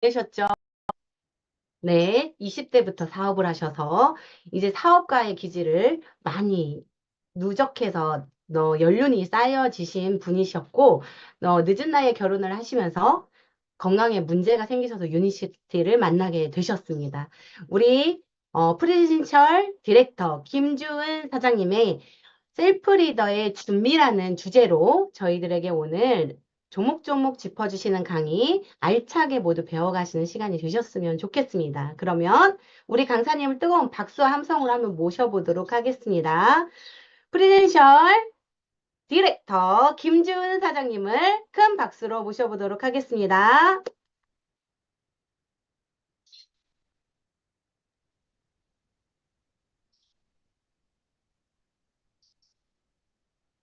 되셨죠? 네, 20대부터 사업을 하셔서 이제 사업가의 기질을 많이 누적해서 연륜이 쌓여지신 분이셨고, 늦은 나이에 결혼을 하시면서 건강에 문제가 생기셔서 유니시티를 만나게 되셨습니다. 우리 프리젠셜 디렉터 김주은 사장님의 셀프 리더의 준비라는 주제로 저희들에게 오늘 조목조목 짚어주시는 강의 알차게 모두 배워가시는 시간이 되셨으면 좋겠습니다. 그러면 우리 강사님을 뜨거운 박수와 함성으로 한번 모셔보도록 하겠습니다. 프리덴셜 디렉터 김주은 사장님을 큰 박수로 모셔보도록 하겠습니다.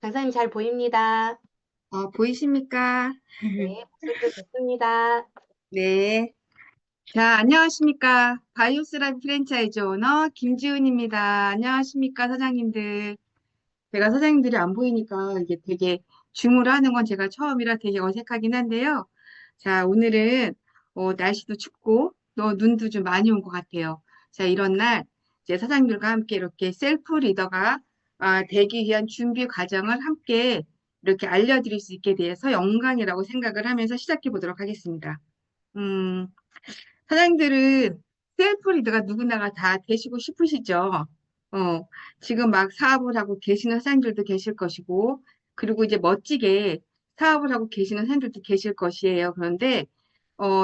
강사님 잘 보입니다. 보이십니까? 네, 목소리도 좋습니다. 네. 자, 안녕하십니까. 바이오스라이프 프랜차이즈 오너 김지은입니다. 안녕하십니까, 사장님들. 제가 사장님들이 안 보이니까 이게 되게 줌으로 하는 건 제가 처음이라 되게 어색하긴 한데요. 자, 오늘은 날씨도 춥고 또 눈도 좀 많이 온 것 같아요. 자, 이런 날 이제 사장님들과 함께 이렇게 셀프 리더가 되기 위한 준비 과정을 함께 이렇게 알려드릴 수 있게 돼서 영광이라고 생각을 하면서 시작해 보도록 하겠습니다. 음, 사장님들은 셀프 리더가 누구나가 다 되시고 싶으시죠? 어, 지금 막 사업을 하고 계시는 사장님들도 계실 것이고, 그리고 이제 멋지게 사업을 하고 계시는 사장님들도 계실 것이에요. 그런데,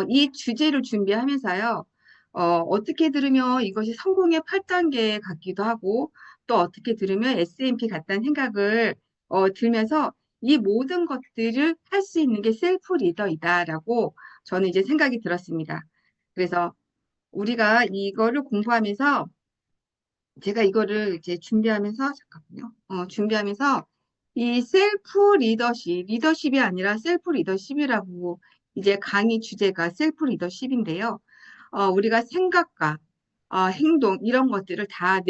이 주제를 준비하면서요, 어떻게 들으면 이것이 성공의 8단계 같기도 하고, 또 어떻게 들으면 SMP 같다는 생각을 들면서 이 모든 것들을 할 수 있는 게 셀프 리더이다라고 저는 이제 생각이 들었습니다. 그래서 우리가 이거를 공부하면서 제가 이거를 이제 준비하면서 잠깐만요. 준비하면서 이 셀프 리더십이 아니라 셀프 리더십이라고 이제 강의 주제가 셀프 리더십인데요. 우리가 생각과 행동 이런 것들을 다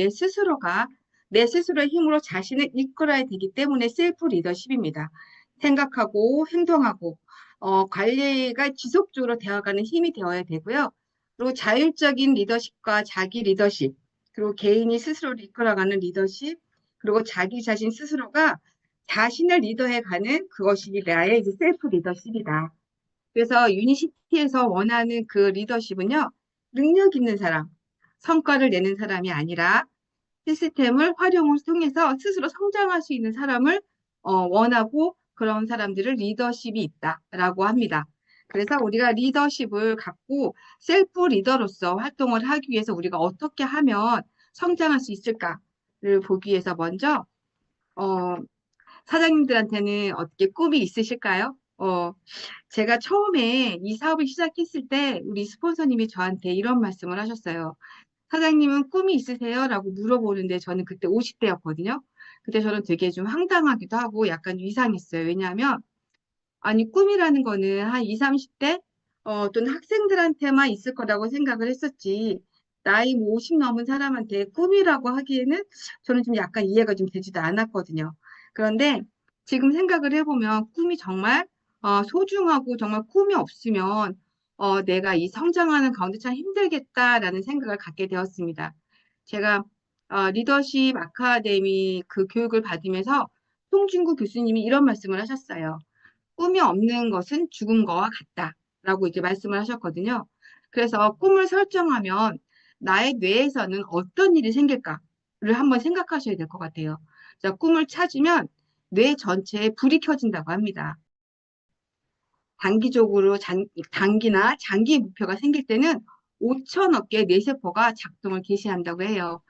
내 스스로의 힘으로 자신을 이끌어야 되기 때문에 셀프 리더십입니다. 생각하고 행동하고 관리가 지속적으로 되어가는 힘이 되어야 되고요. 그리고 자율적인 리더십과 자기 리더십, 그리고 개인이 스스로를 이끌어가는 리더십, 그리고 자기 자신 스스로가 자신을 리더해가는 그것이 나의 이제 셀프 리더십이다. 그래서 유니시티에서 원하는 그 리더십은요, 능력 있는 사람, 성과를 내는 사람이 아니라 시스템을 활용을 통해서 스스로 성장할 수 있는 사람을 원하고 그런 사람들을 리더십이 있다라고 합니다. 그래서 우리가 리더십을 갖고 셀프 리더로서 활동을 하기 위해서 우리가 어떻게 하면 성장할 수 있을까를 보기 위해서 먼저 어, 사장님들한테는 어떻게 꿈이 있으실까요? 제가 처음에 이 사업을 시작했을 때 우리 스폰서님이 저한테 이런 말씀을 하셨어요. 사장님은 꿈이 있으세요? 라고 물어보는데 저는 그때 50대였거든요. 그때 저는 되게 좀 황당하기도 하고 약간 이상했어요. 왜냐하면 아니 꿈이라는 거는 한 20, 30대 또는 학생들한테만 있을 거라고 생각을 했었지. 나이 뭐 50 넘은 사람한테 꿈이라고 하기에는 저는 좀 약간 이해가 좀 되지도 않았거든요. 그런데 지금 생각을 해보면 꿈이 정말 소중하고 정말 꿈이 없으면 내가 이 성장하는 가운데 참 힘들겠다라는 생각을 갖게 되었습니다. 제가 리더십 아카데미 그 교육을 받으면서 송진구 교수님이 이런 말씀을 하셨어요. 꿈이 없는 것은 죽은 거와 같다라고 이제 말씀을 하셨거든요. 그래서 꿈을 설정하면 나의 뇌에서는 어떤 일이 생길까를 한번 생각하셔야 될 것 같아요. 자, 꿈을 찾으면 뇌 전체에 불이 켜진다고 합니다. 단기적으로 단기나 장기 목표가 생길 때는 5천억 개의 뇌세포가 작동을 개시한다고 해요.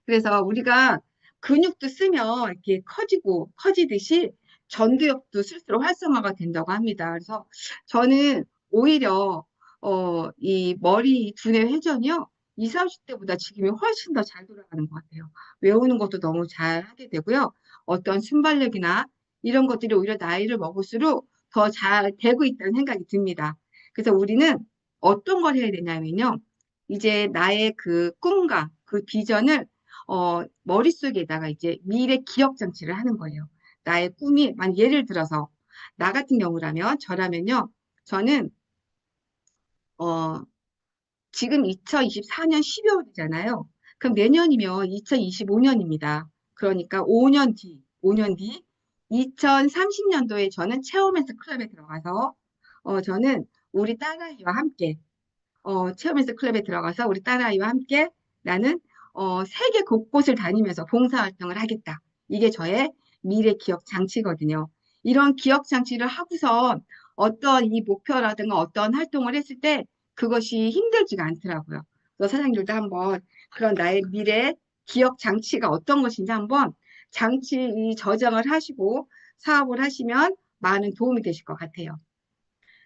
그래서 우리가 근육도 쓰면 이렇게 커지듯이 전두엽도 쓸수록 활성화가 된다고 합니다. 그래서 저는 오히려 이 머리 두뇌 회전이요. 20, 30대보다 지금이 훨씬 더 잘 돌아가는 것 같아요. 외우는 것도 너무 잘 하게 되고요. 어떤 순발력이나 이런 것들이 오히려 나이를 먹을수록 더 잘 되고 있다는 생각이 듭니다. 그래서 우리는 어떤 걸 해야 되냐면요. 이제 나의 그 꿈과 그 비전을 머릿속에다가 이제 미래 기억 장치를 하는 거예요. 나의 꿈이, 예를 들어서, 나 같은 경우라면, 저라면요, 저는 어, 지금 2024년 12월이잖아요. 그럼 내년이면 2025년입니다. 그러니까 5년 뒤 2030년도에 저는 체험에서 클럽에 들어가서 저는 우리 딸아이와 함께 체험에서 클럽에 들어가서 우리 딸아이와 함께 나는 세계 곳곳을 다니면서 봉사활동을 하겠다. 이게 저의 미래 기억 장치거든요. 이런 기억 장치를 하고선 어떤 이 목표라든가 어떤 활동을 했을 때 그것이 힘들지가 않더라고요. 그래서 사장님들도 한번 그런 나의 미래 기억 장치가 어떤 것인지 한번 장치 이 저장을 하시고 사업을 하시면 많은 도움이 되실 것 같아요.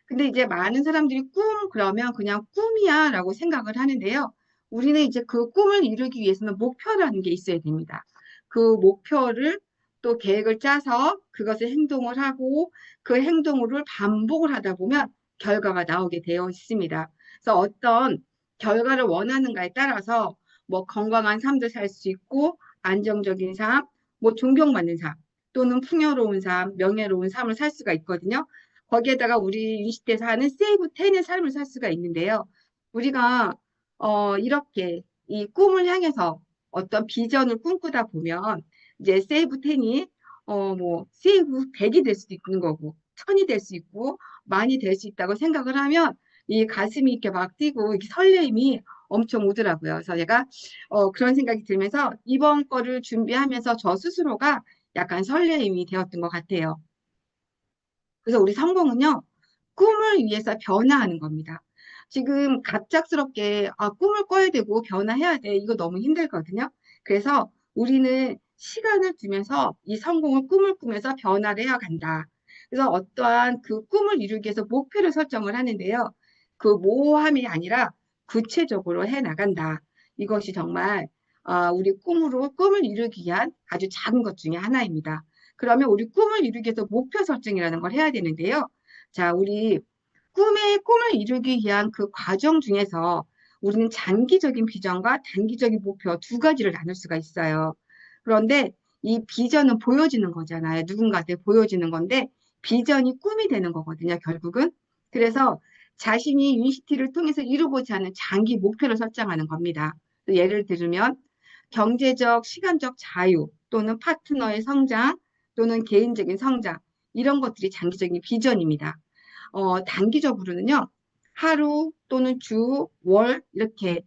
근데 이제 많은 사람들이 꿈 그러면 그냥 꿈이야 라고 생각을 하는데요. 우리는 이제 그 꿈을 이루기 위해서는 목표라는 게 있어야 됩니다. 그 목표를 또 계획을 짜서 그것을 행동을 하고 그 행동을 반복을 하다 보면 결과가 나오게 되어 있습니다. 그래서 어떤 결과를 원하는가에 따라서 뭐 건강한 삶도 살 수 있고 안정적인 삶, 뭐 존경받는 삶 또는 풍요로운 삶, 명예로운 삶을 살 수가 있거든요. 거기에다가 우리 인식대에서 하는 세이브 10의 삶을 살 수가 있는데요. 우리가 이렇게 이 꿈을 향해서 어떤 비전을 꿈꾸다 보면 이제 세이브 10이 뭐 세이브 100이 될 수도 있는 거고 1000이 될 수 있고 많이 될 수 있다고 생각을 하면 이 가슴이 이렇게 막 뛰고 이렇게 설레임이 엄청 오더라고요. 그래서 제가 그런 생각이 들면서 이번 거를 준비하면서 저 스스로가 약간 설레임이 되었던 것 같아요. 그래서 우리 성공은요, 꿈을 위해서 변화하는 겁니다. 지금 갑작스럽게 꿈을 꿔야 되고 변화해야 돼. 이거 너무 힘들거든요. 그래서 우리는 시간을 두면서 이 성공을 꿈을 꾸면서 변화를 해야 간다. 그래서 어떠한 그 꿈을 이루기 위해서 목표를 설정을 하는데요. 그 모호함이 아니라 구체적으로 해 나간다. 이것이 정말 우리 꿈을 이루기 위한 아주 작은 것 중에 하나입니다. 그러면 우리 꿈을 이루기 위해서 목표 설정이라는 걸 해야 되는데요. 자, 우리 꿈을 이루기 위한 그 과정 중에서 우리는 장기적인 비전과 단기적인 목표 두 가지를 나눌 수가 있어요. 그런데 이 비전은 보여지는 거잖아요. 누군가한테 보여지는 건데 비전이 꿈이 되는 거거든요, 결국은. 그래서 자신이 유니시티를 통해서 이루고자 하는 장기 목표를 설정하는 겁니다. 예를 들면 경제적, 시간적 자유 또는 파트너의 성장 또는 개인적인 성장 이런 것들이 장기적인 비전입니다. 단기적으로는요, 하루 또는 주, 월, 이렇게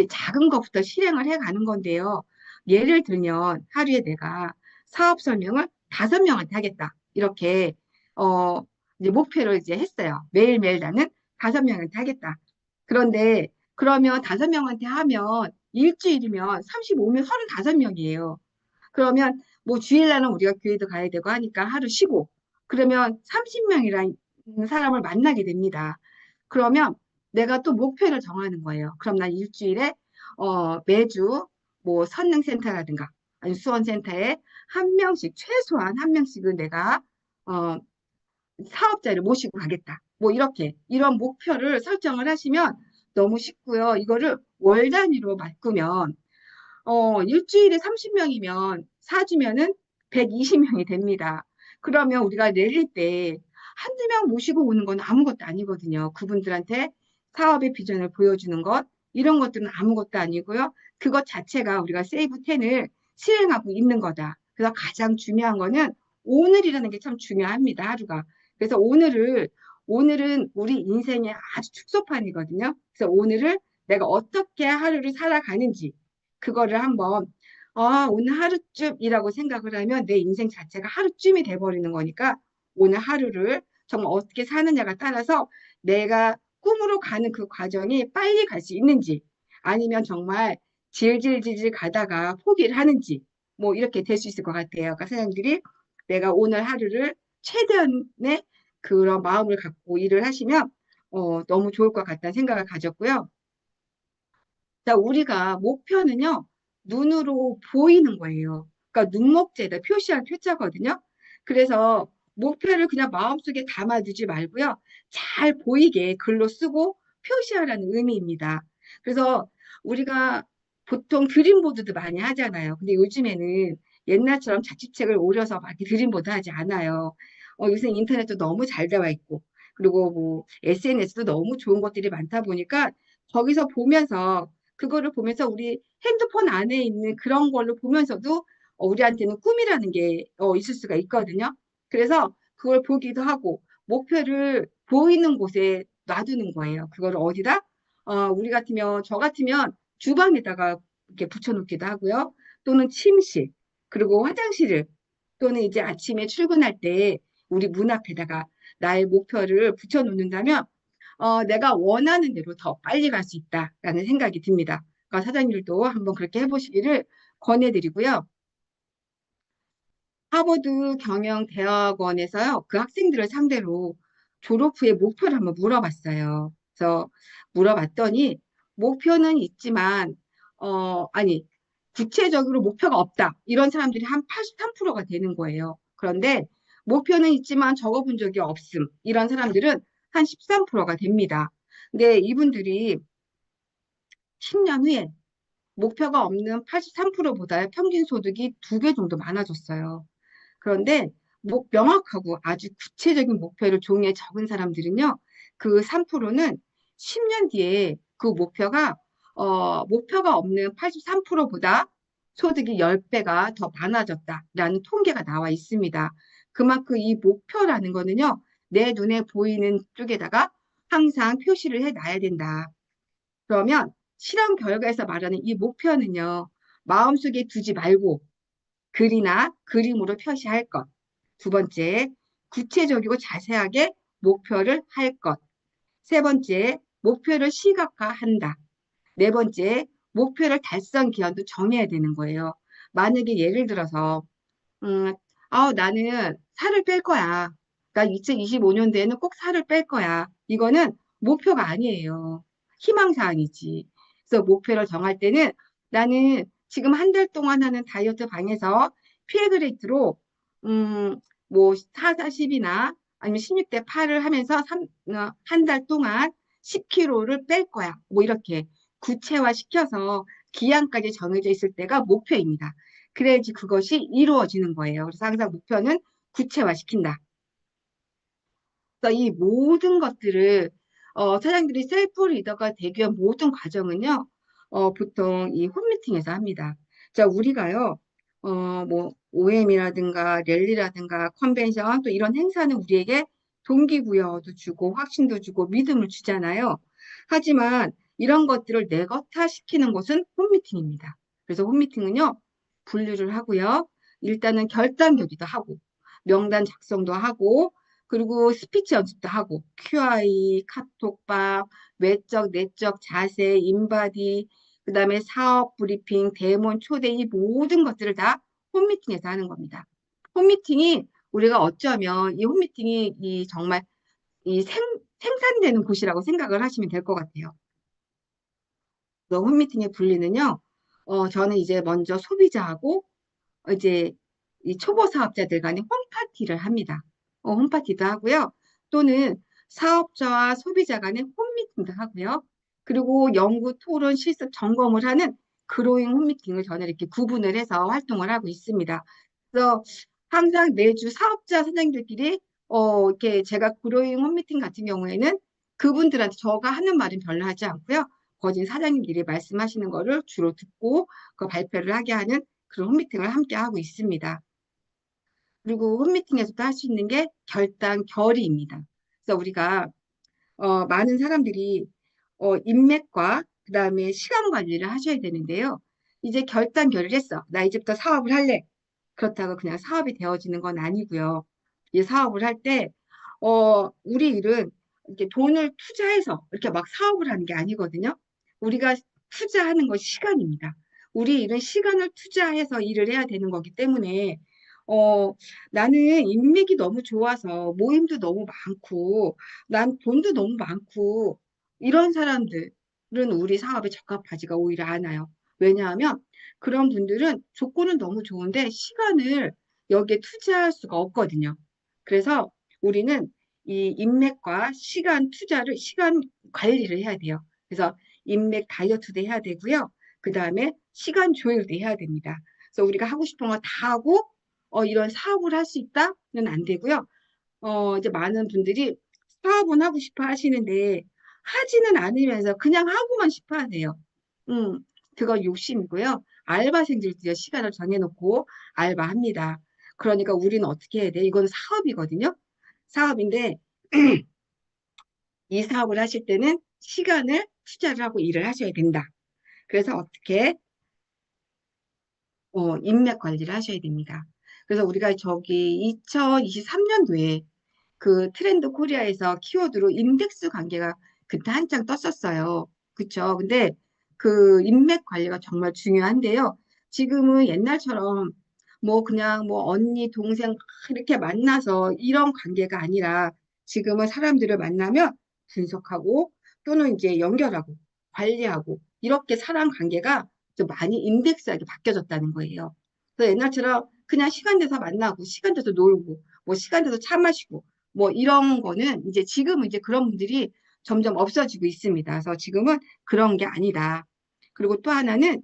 작은 것부터 실행을 해 가는 건데요. 예를 들면, 하루에 내가 사업 설명을 5명한테 하겠다. 이렇게, 이제 목표를 이제 했어요. 매일매일 나는 5명한테 하겠다. 그런데, 그러면 5명한테 하면 일주일이면 35명, 35명이에요. 그러면 뭐 주일날은 우리가 교회도 가야 되고 하니까 하루 쉬고 그러면 30명이라는 사람을 만나게 됩니다. 그러면 내가 또 목표를 정하는 거예요. 그럼 난 일주일에 매주 뭐 선능센터라든가 아니 수원센터에 한 명씩 최소한 한 명씩은 내가 어, 사업자를 모시고 가겠다. 뭐 이렇게 이런 목표를 설정을 하시면 너무 쉽고요. 이거를 월 단위로 바꾸면 일주일에 30명이면 4주면은 120명이 됩니다. 그러면 우리가 내릴 때 한두 명 모시고 오는 건 아무것도 아니거든요. 그분들한테 사업의 비전을 보여주는 것, 이런 것들은 아무것도 아니고요. 그것 자체가 우리가 세이브 10을 실행하고 있는 거다. 그래서 가장 중요한 거는 오늘이라는 게 참 중요합니다. 하루가. 그래서 오늘은 우리 인생의 아주 축소판이거든요. 그래서 오늘을 내가 어떻게 하루를 살아가는지, 그거를 한번 오늘 하루쯤이라고 생각을 하면 내 인생 자체가 하루쯤이 돼버리는 거니까 오늘 하루를 정말 어떻게 사느냐가 따라서 내가 꿈으로 가는 그 과정이 빨리 갈 수 있는지 아니면 정말 질질질질 가다가 포기를 하는지 뭐 이렇게 될 수 있을 것 같아요. 그러니까 사장님들이 내가 오늘 하루를 최대한의 그런 마음을 갖고 일을 하시면 너무 좋을 것 같다는 생각을 가졌고요. 자, 우리가 목표는요, 눈으로 보이는 거예요. 그러니까 눈목재다, 표시할 표자거든요. 그래서 목표를 그냥 마음속에 담아두지 말고요. 잘 보이게 글로 쓰고 표시하라는 의미입니다. 그래서 우리가 보통 그림보드도 많이 하잖아요. 근데 요즘에는 옛날처럼 자취책을 오려서 막 이렇게 그림보드 하지 않아요. 요새 인터넷도 너무 잘 되어 있고. 그리고 뭐 SNS도 너무 좋은 것들이 많다 보니까 거기서 보면서 그거를 보면서 우리 핸드폰 안에 있는 그런 걸로 보면서도 우리한테는 꿈이라는 게 있을 수가 있거든요. 그래서 그걸 보기도 하고 목표를 보이는 곳에 놔두는 거예요. 그걸 어디다? 우리 같으면 저 같으면 주방에다가 이렇게 붙여놓기도 하고요. 또는 침실 그리고 화장실을 또는 이제 아침에 출근할 때 우리 문 앞에다가 나의 목표를 붙여놓는다면 내가 원하는 대로 더 빨리 갈 수 있다라는 생각이 듭니다. 그러니까 사장님들도 한번 그렇게 해보시기를 권해드리고요. 하버드 경영대학원에서요, 그 학생들을 상대로 졸업 후에 목표를 한번 물어봤어요. 그래서 물어봤더니 목표는 있지만, 아니, 구체적으로 목표가 없다. 이런 사람들이 한 83%가 되는 거예요. 그런데 목표는 있지만 적어본 적이 없음. 이런 사람들은 한 13%가 됩니다. 근데 이분들이 10년 후에 목표가 없는 83%보다 평균 소득이 2배 정도 많아졌어요. 그런데 명확하고 아주 구체적인 목표를 종이에 적은 사람들은요, 그 3%는 10년 뒤에 그 목표가 없는 83%보다 소득이 10배가 더 많아졌다라는 통계가 나와 있습니다. 그만큼 이 목표라는 거는요, 내 눈에 보이는 쪽에다가 항상 표시를 해 놔야 된다. 그러면 실험 결과에서 말하는 이 목표는요, 마음속에 두지 말고 글이나 그림으로 표시할 것. 두 번째, 구체적이고 자세하게 목표를 할 것. 세 번째, 목표를 시각화한다. 네 번째, 목표를 달성 기한도 정해야 되는 거예요. 만약에 예를 들어서 음, 나는 살을 뺄 거야. 그러니까 2025년도에는 꼭 살을 뺄 거야. 이거는 목표가 아니에요. 희망사항이지. 그래서 목표를 정할 때는 나는 지금 한 달 동안 하는 다이어트 방에서 피해드 레이트로, 뭐, 4, 40이나 아니면 16대 8을 하면서 한 달 동안 10kg를 뺄 거야. 뭐 이렇게 구체화 시켜서 기한까지 정해져 있을 때가 목표입니다. 그래야지 그것이 이루어지는 거예요. 그래서 항상 목표는 구체화시킨다. 그래서 이 모든 것들을 사장들이 셀프 리더가 되기 위한 모든 과정은요, 보통 이 홈미팅에서 합니다. 자, 우리가요, 뭐 OM이라든가 랠리라든가 컨벤션 또 이런 행사는 우리에게 동기부여도 주고 확신도 주고 믿음을 주잖아요. 하지만 이런 것들을 내것화시키는 곳은 홈미팅입니다. 그래서 홈미팅은요, 분류를 하고요. 일단은 결단 결의도 하고 명단 작성도 하고 그리고 스피치 연습도 하고 QI, 카톡방, 외적, 내적 자세, 인바디, 그다음에 사업 브리핑, 데몬 초대 이 모든 것들을 다 홈미팅에서 하는 겁니다. 홈미팅이 우리가 어쩌면 이 홈미팅이 이 정말 이 생산되는 곳이라고 생각을 하시면 될 것 같아요. 홈미팅의 분리는요. 저는 이제 먼저 소비자하고 이제 이 초보 사업자들 간의 홈파티를 합니다. 홈파티도 하고요. 또는 사업자와 소비자 간의 홈미팅도 하고요. 그리고 연구, 토론, 실습, 점검을 하는 그로잉 홈미팅을 저는 이렇게 구분을 해서 활동을 하고 있습니다. 그래서 항상 매주 사업자 사장님들끼리 이렇게 제가 그로잉 홈미팅 같은 경우에는 그분들한테 저가 하는 말은 별로 하지 않고요. 거진 사장님들이 말씀하시는 거를 주로 듣고 그 발표를 하게 하는 그런 홈미팅을 함께 하고 있습니다. 그리고 홈미팅에서도 할 수 있는 게 결단 결의입니다. 그래서 우리가 많은 사람들이 인맥과 그다음에 시간 관리를 하셔야 되는데요. 이제 결단 결의를 했어. 나 이제부터 사업을 할래. 그렇다고 그냥 사업이 되어지는 건 아니고요. 이 사업을 할 때, 우리 일은 이렇게 돈을 투자해서 이렇게 막 사업을 하는 게 아니거든요. 우리가 투자하는 건 시간입니다. 우리 일은 시간을 투자해서 일을 해야 되는 거기 때문에, 나는 인맥이 너무 좋아서 모임도 너무 많고, 난 돈도 너무 많고, 이런 사람들은 우리 사업에 적합하지가 오히려 않아요. 왜냐하면 그런 분들은 조건은 너무 좋은데 시간을 여기에 투자할 수가 없거든요. 그래서 우리는 이 인맥과 시간 관리를 해야 돼요. 그래서 인맥 다이어트도 해야 되고요. 그 다음에 시간 조율도 해야 됩니다. 그래서 우리가 하고 싶은 거 다 하고, 이런 사업을 할 수 있다는 안 되고요. 이제 많은 분들이 사업은 하고 싶어 하시는데 하지는 않으면서 그냥 하고만 싶어 하세요. 음, 그거 욕심이고요. 알바생들도요, 시간을 정해놓고 알바합니다. 그러니까 우리는 어떻게 해야 돼? 이건 사업이거든요. 사업인데 이 사업을 하실 때는 시간을 투자를 하고 일을 하셔야 된다. 그래서 어떻게 인맥 관리를 하셔야 됩니다. 그래서 우리가 저기 2023년도에 그 트렌드 코리아에서 키워드로 인덱스 관계가 그때 한창 떴었어요. 그쵸? 근데 그 인맥 관리가 정말 중요한데요. 지금은 옛날처럼 뭐 그냥 뭐 언니, 동생 이렇게 만나서 이런 관계가 아니라 지금은 사람들을 만나면 분석하고 또는 이제 연결하고 관리하고 이렇게 사람 관계가 좀 많이 인덱스하게 바뀌어졌다는 거예요. 그래서 옛날처럼 그냥 시간 돼서 만나고 시간 돼서 놀고 뭐 시간 돼서 차 마시고 뭐 이런 거는 이제 지금은 이제 그런 분들이 점점 없어지고 있습니다. 그래서 지금은 그런 게 아니다. 그리고 또 하나는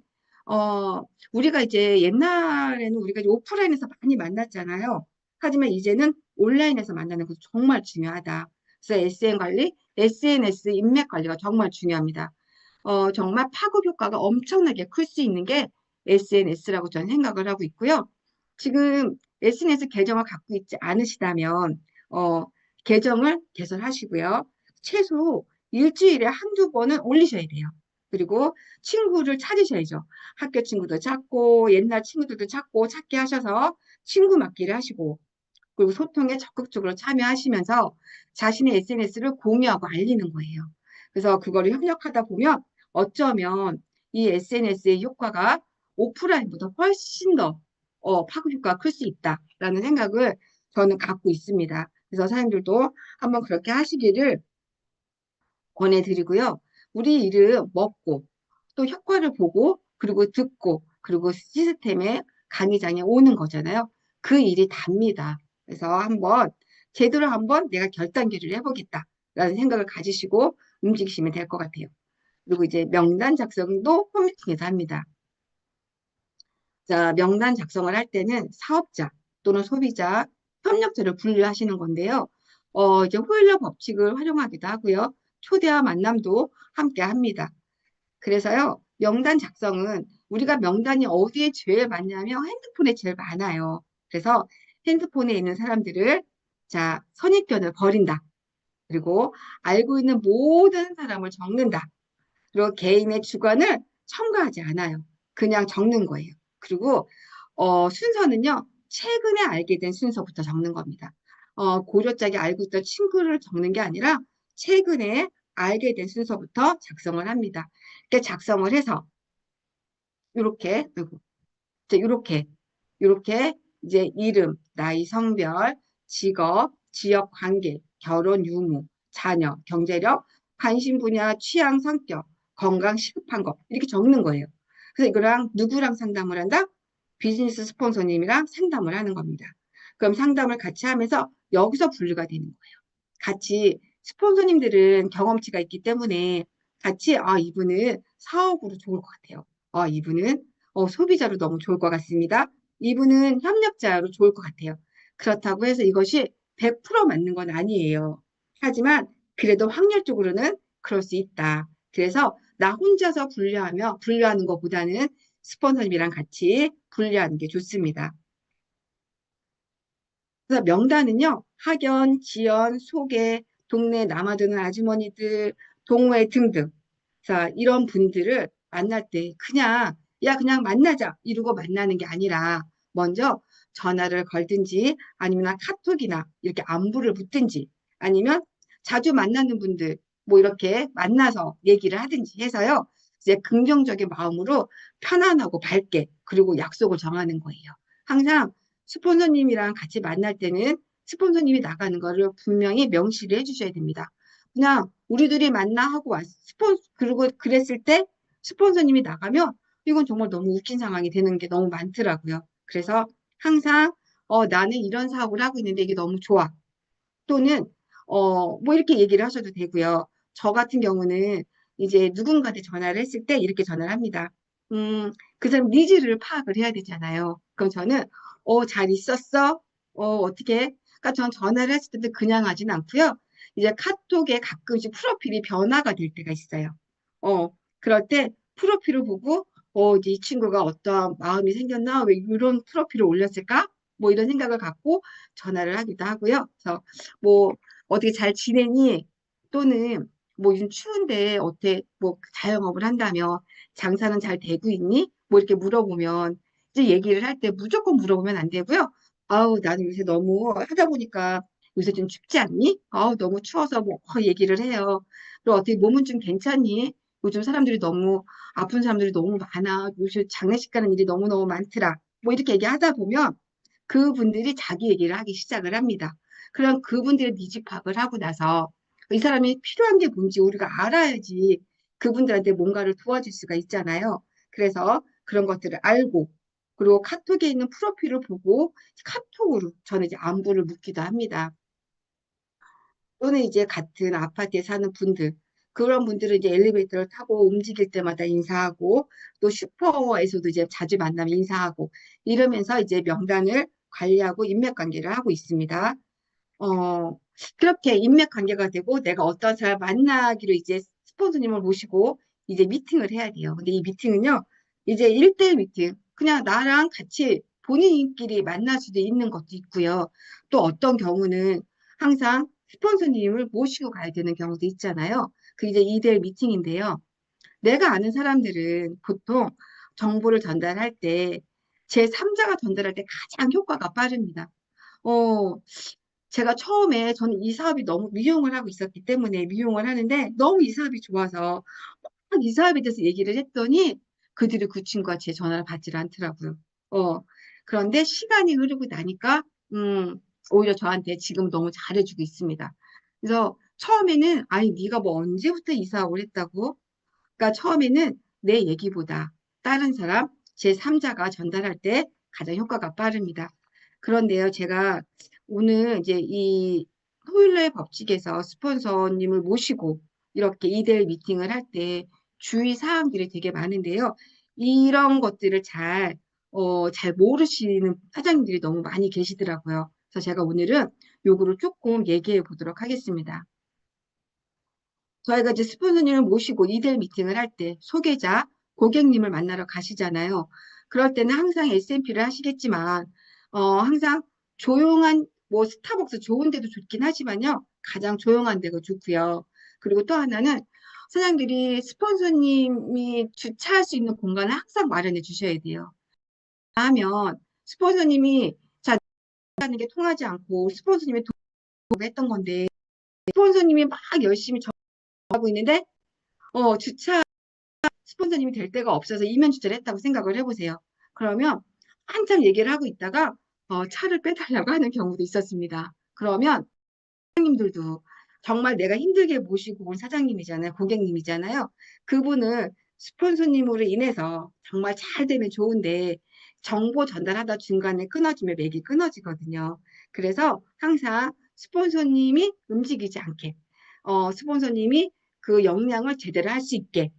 우리가 이제 옛날에는 우리가 이제 오프라인에서 많이 만났잖아요. 하지만 이제는 온라인에서 만나는 것도 정말 중요하다. 그래서 SN 관리, SNS 인맥 관리가 정말 중요합니다. 정말 파급 효과가 엄청나게 클 수 있는 게 SNS라고 저는 생각을 하고 있고요. 지금 SNS 계정을 갖고 있지 않으시다면, 계정을 개설하시고요. 최소 일주일에 한두 번은 올리셔야 돼요. 그리고 친구를 찾으셔야죠. 학교 친구도 찾고, 옛날 친구들도 찾게 하셔서 친구 맡기를 하시고, 그리고 소통에 적극적으로 참여하시면서 자신의 SNS를 공유하고 알리는 거예요. 그래서 그거를 협력하다 보면 어쩌면 이 SNS의 효과가 오프라인보다 훨씬 더 파급 효과가 클 수 있다라는 생각을 저는 갖고 있습니다. 그래서 사장님들도 한번 그렇게 하시기를 권해드리고요. 우리 일은 먹고 또 효과를 보고 그리고 듣고 그리고 시스템에 강의장에 오는 거잖아요. 그 일이 답니다. 그래서 제대로 한번 내가 결단기를 해보겠다라는 생각을 가지시고 움직이시면 될 것 같아요. 그리고 이제 명단 작성도 홈미팅에서 합니다. 자, 명단 작성을 할 때는 사업자 또는 소비자, 협력자를 분류하시는 건데요. 이제 호일러 법칙을 활용하기도 하고요. 초대와 만남도 함께 합니다. 그래서요, 명단 작성은 우리가 명단이 어디에 제일 많냐면 핸드폰에 제일 많아요. 그래서 핸드폰에 있는 사람들을 자, 선입견을 버린다. 그리고 알고 있는 모든 사람을 적는다. 그리고 개인의 주관을 첨가하지 않아요. 그냥 적는 거예요. 그리고 순서는요, 최근에 알게 된 순서부터 적는 겁니다. 고려짝이 알고 있던 친구를 적는 게 아니라 최근에 알게 된 순서부터 작성을 합니다. 이렇게 작성을 해서 이렇게 이렇게 이렇게 이제 이름, 나이, 성별, 직업, 지역 관계, 결혼 유무, 자녀, 경제력, 관심 분야, 취향, 성격, 건강, 시급한 거 이렇게 적는 거예요. 그래서 이거랑 누구랑 상담을 한다? 비즈니스 스폰서님이랑 상담을 하는 겁니다. 그럼 상담을 같이 하면서 여기서 분류가 되는 거예요. 같이 스폰서님들은 경험치가 있기 때문에 같이 이분은 사업으로 좋을 것 같아요. 이분은 소비자로 너무 좋을 것 같습니다. 이분은 협력자로 좋을 것 같아요. 그렇다고 해서 이것이 100% 맞는 건 아니에요. 하지만 그래도 확률적으로는 그럴 수 있다. 그래서 나 혼자서 분류하는 것보다는 스폰서님이랑 같이 분류하는 게 좋습니다. 그래서 명단은요, 학연, 지연, 소개, 동네 남아드는 아주머니들, 동호회 등등. 자, 이런 분들을 만날 때 그냥 만나자 이러고 만나는 게 아니라 먼저 전화를 걸든지 아니면 카톡이나 이렇게 안부를 묻든지 아니면 자주 만나는 분들 뭐 이렇게 만나서 얘기를 하든지 해서요. 이제 긍정적인 마음으로 편안하고 밝게 그리고 약속을 정하는 거예요. 항상 스폰서님이랑 같이 만날 때는 스폰서님이 나가는 거를 분명히 명시를 해주셔야 됩니다. 그냥 우리들이 만나 하고 그리고 그랬을 때 스폰서님이 나가면 이건 정말 너무 웃긴 상황이 되는 게 너무 많더라고요. 그래서 항상 나는 이런 사업을 하고 있는데 이게 너무 좋아. 또는 뭐 이렇게 얘기를 하셔도 되고요. 저 같은 경우는 이제 누군가한테 전화를 했을 때 이렇게 전화를 합니다. 그 사람 니즈를 파악을 해야 되잖아요. 그럼 저는 잘 있었어? 어떻게? 그러니까 전 전화를 했을 때도 그냥 하진 않고요. 이제 카톡에 가끔씩 프로필이 변화가 될 때가 있어요. 그럴 때 프로필을 보고, 이제 이 친구가 어떠한 마음이 생겼나? 왜 이런 프로필을 올렸을까? 뭐 이런 생각을 갖고 전화를 하기도 하고요. 그래서 뭐 어떻게 잘 지내니? 또는 뭐 요즘 추운데 어때? 뭐 자영업을 한다며 장사는 잘 되고 있니? 뭐 이렇게 물어보면 이제 얘기를 할 때 무조건 물어보면 안 되고요. 아우, 나는 요새 너무 하다 보니까 요새 좀 춥지 않니? 아우, 너무 추워서 뭐 얘기를 해요. 그리고 어떻게 몸은 좀 괜찮니? 요즘 사람들이 너무 아픈 사람들이 너무 많아. 요즘 장례식 가는 일이 너무너무 많더라. 뭐 이렇게 얘기하다 보면 그분들이 자기 얘기를 하기 시작을 합니다. 그럼 그분들의 니즈 파악을 하고 나서 이 사람이 필요한 게 뭔지 우리가 알아야지 그분들한테 뭔가를 도와줄 수가 있잖아요. 그래서 그런 것들을 알고 그리고 카톡에 있는 프로필을 보고 카톡으로 저는 이제 안부를 묻기도 합니다. 또는 이제 같은 아파트에 사는 분들, 그런 분들은 이제 엘리베이터를 타고 움직일 때마다 인사하고, 또 슈퍼에서도 이제 자주 만나면 인사하고, 이러면서 이제 명단을 관리하고 인맥관계를 하고 있습니다. 어, 그렇게 인맥관계가 되고, 내가 어떤 사람 만나기로 이제 스폰서님을 모시고, 이제 미팅을 해야 돼요. 근데 이 미팅은요, 이제 1대1 미팅, 그냥 나랑 같이 본인끼리 만날 수도 있는 것도 있고요. 또 어떤 경우는 항상 스폰서님을 모시고 가야 되는 경우도 있잖아요. 그 이제 2대1 미팅인데요. 내가 아는 사람들은 보통 정보를 전달할 때 제3자가 전달할 때 가장 효과가 빠릅니다. 어, 제가 처음에 저는 이 사업이 너무 미용을 하고 있었기 때문에 미용을 하는데 너무 이 사업이 좋아서 막 이 사업에 대해서 얘기를 했더니 그들이 그 친구가 제 전화를 받질 않더라고요. 어, 그런데 시간이 흐르고 나니까 오히려 저한테 지금 너무 잘해주고 있습니다. 그래서 처음에는 아니 네가 뭐 언제부터 이 사업을 했다고? 그러니까 처음에는 내 얘기보다 다른 사람 제3자가 전달할 때 가장 효과가 빠릅니다. 그런데요, 제가 오늘 이제 이 토요일날 법칙에서 스폰서님을 모시고 이렇게 2대1 미팅을 할 때 주의 사항들이 되게 많은데요. 이런 것들을 잘 모르시는 사장님들이 너무 많이 계시더라고요. 그래서 제가 오늘은 요거를 조금 얘기해 보도록 하겠습니다. 저희가 이제 스폰서님을 모시고 이델 미팅을 할 때 소개자, 고객님을 만나러 가시잖아요. 그럴 때는 항상 S&P를 하시겠지만, 항상 조용한, 뭐 스타벅스 좋은 데도 좋긴 하지만요. 가장 조용한 데가 좋고요. 그리고 또 하나는 사장들이 스폰서님이 주차할 수 있는 공간을 항상 마련해 주셔야 돼요. 하면 스폰서님이 자, 하는 게 통하지 않고 스폰서님이 했던 건데 스폰서님이 막 열심히 하고 있는데 주차 스폰서님이 될 데가 없어서 이면 주차를 했다고 생각을 해보세요. 그러면 한참 얘기를 하고 있다가 차를 빼달라고 하는 경우도 있었습니다. 그러면 사장님들도 정말 내가 힘들게 모시고 온 사장님이잖아요. 고객님이잖아요. 그분을 스폰서님으로 인해서 정말 잘 되면 좋은데 정보 전달하다 중간에 끊어지면 맥이 끊어지거든요. 그래서 항상 스폰서님이 움직이지 않게 스폰서님이 그 역량을 제대로 할 수 있게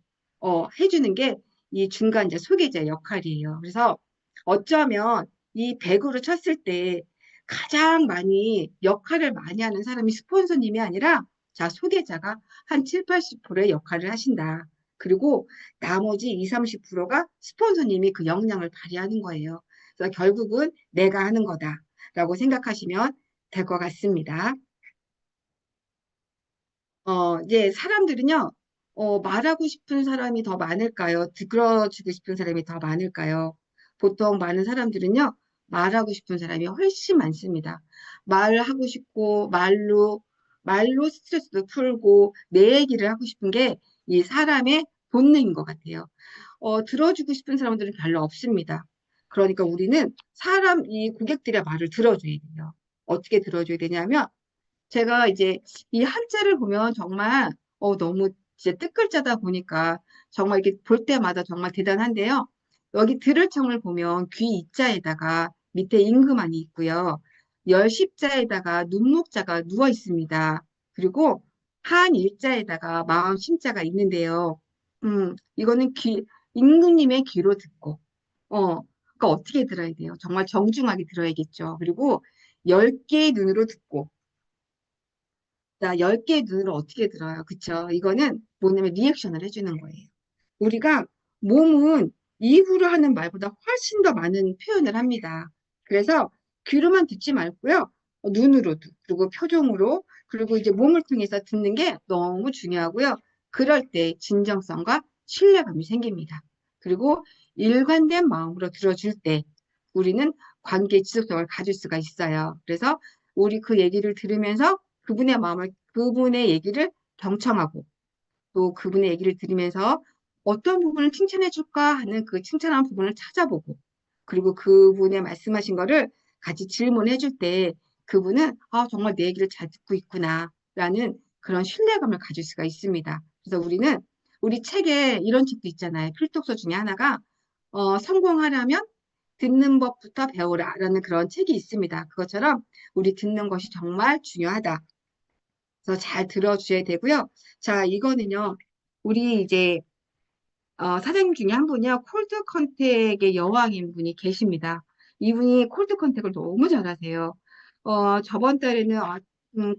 해주는 게 이 중간 이제 소개자 역할이에요. 그래서 어쩌면 이 100으로 쳤을 때 가장 많이 역할을 많이 하는 사람이 스폰서님이 아니라 자 소개자가 한 7, 80%의 역할을 하신다. 그리고 나머지 2, 30%가 스폰서님이 그 역량을 발휘하는 거예요. 그래서 결국은 내가 하는 거다라고 생각하시면 될 것 같습니다. 이제 사람들은요, 말하고 싶은 사람이 더 많을까요? 들어주고 싶은 사람이 더 많을까요? 보통 많은 사람들은요, 말하고 싶은 사람이 훨씬 많습니다. 말을 하고 싶고, 말로 스트레스도 풀고, 내 얘기를 하고 싶은 게 이 사람의 본능인 것 같아요. 들어주고 싶은 사람들은 별로 없습니다. 그러니까 우리는 이 고객들의 말을 들어줘야 돼요. 어떻게 들어줘야 되냐면, 제가 이제 이 한자를 보면 정말 너무 진짜 뜻글자다 보니까 정말 이렇게 볼 때마다 정말 대단한데요. 여기 들을 청을 보면 귀 이자에다가 밑에 임금안이 있고요. 열십자에다가 눈목자가 누워 있습니다. 그리고 한 일자에다가 마음 심자가 있는데요. 이거는 임금님의 귀로 듣고 그러니까 어떻게 들어야 돼요? 정말 정중하게 들어야겠죠. 그리고 10개의 눈으로 듣고 자, 10개의 눈으로 어떻게 들어요? 그쵸? 이거는 뭐냐면 리액션을 해주는 거예요. 우리가 몸은 입으로 하는 말보다 훨씬 더 많은 표현을 합니다. 그래서 귀로만 듣지 말고요. 눈으로도, 그리고 표정으로, 그리고 이제 몸을 통해서 듣는 게 너무 중요하고요. 그럴 때 진정성과 신뢰감이 생깁니다. 그리고 일관된 마음으로 들어줄 때 우리는 관계 지속성을 가질 수가 있어요. 그래서 우리 그 얘기를 들으면서 그분의 마음을, 그분의 얘기를 경청하고 또 그분의 얘기를 들으면서 어떤 부분을 칭찬해 줄까 하는 그 칭찬하는 부분을 찾아보고 그리고 그분의 말씀하신 거를 같이 질문해 줄 때 그분은 아, 정말 내 얘기를 잘 듣고 있구나 라는 그런 신뢰감을 가질 수가 있습니다. 그래서 우리는 우리 책에 이런 책도 있잖아요. 필독서 중에 하나가 성공하려면 듣는 법부터 배우라라는 그런 책이 있습니다. 그것처럼 우리 듣는 것이 정말 중요하다. 그래서 잘 들어주셔야 되고요. 자, 이거는요. 우리 이제 사장님 중에 한 분이요. 콜드 컨택의 여왕인 분이 계십니다. 이분이 콜드 컨택을 너무 잘하세요. 저번 달에는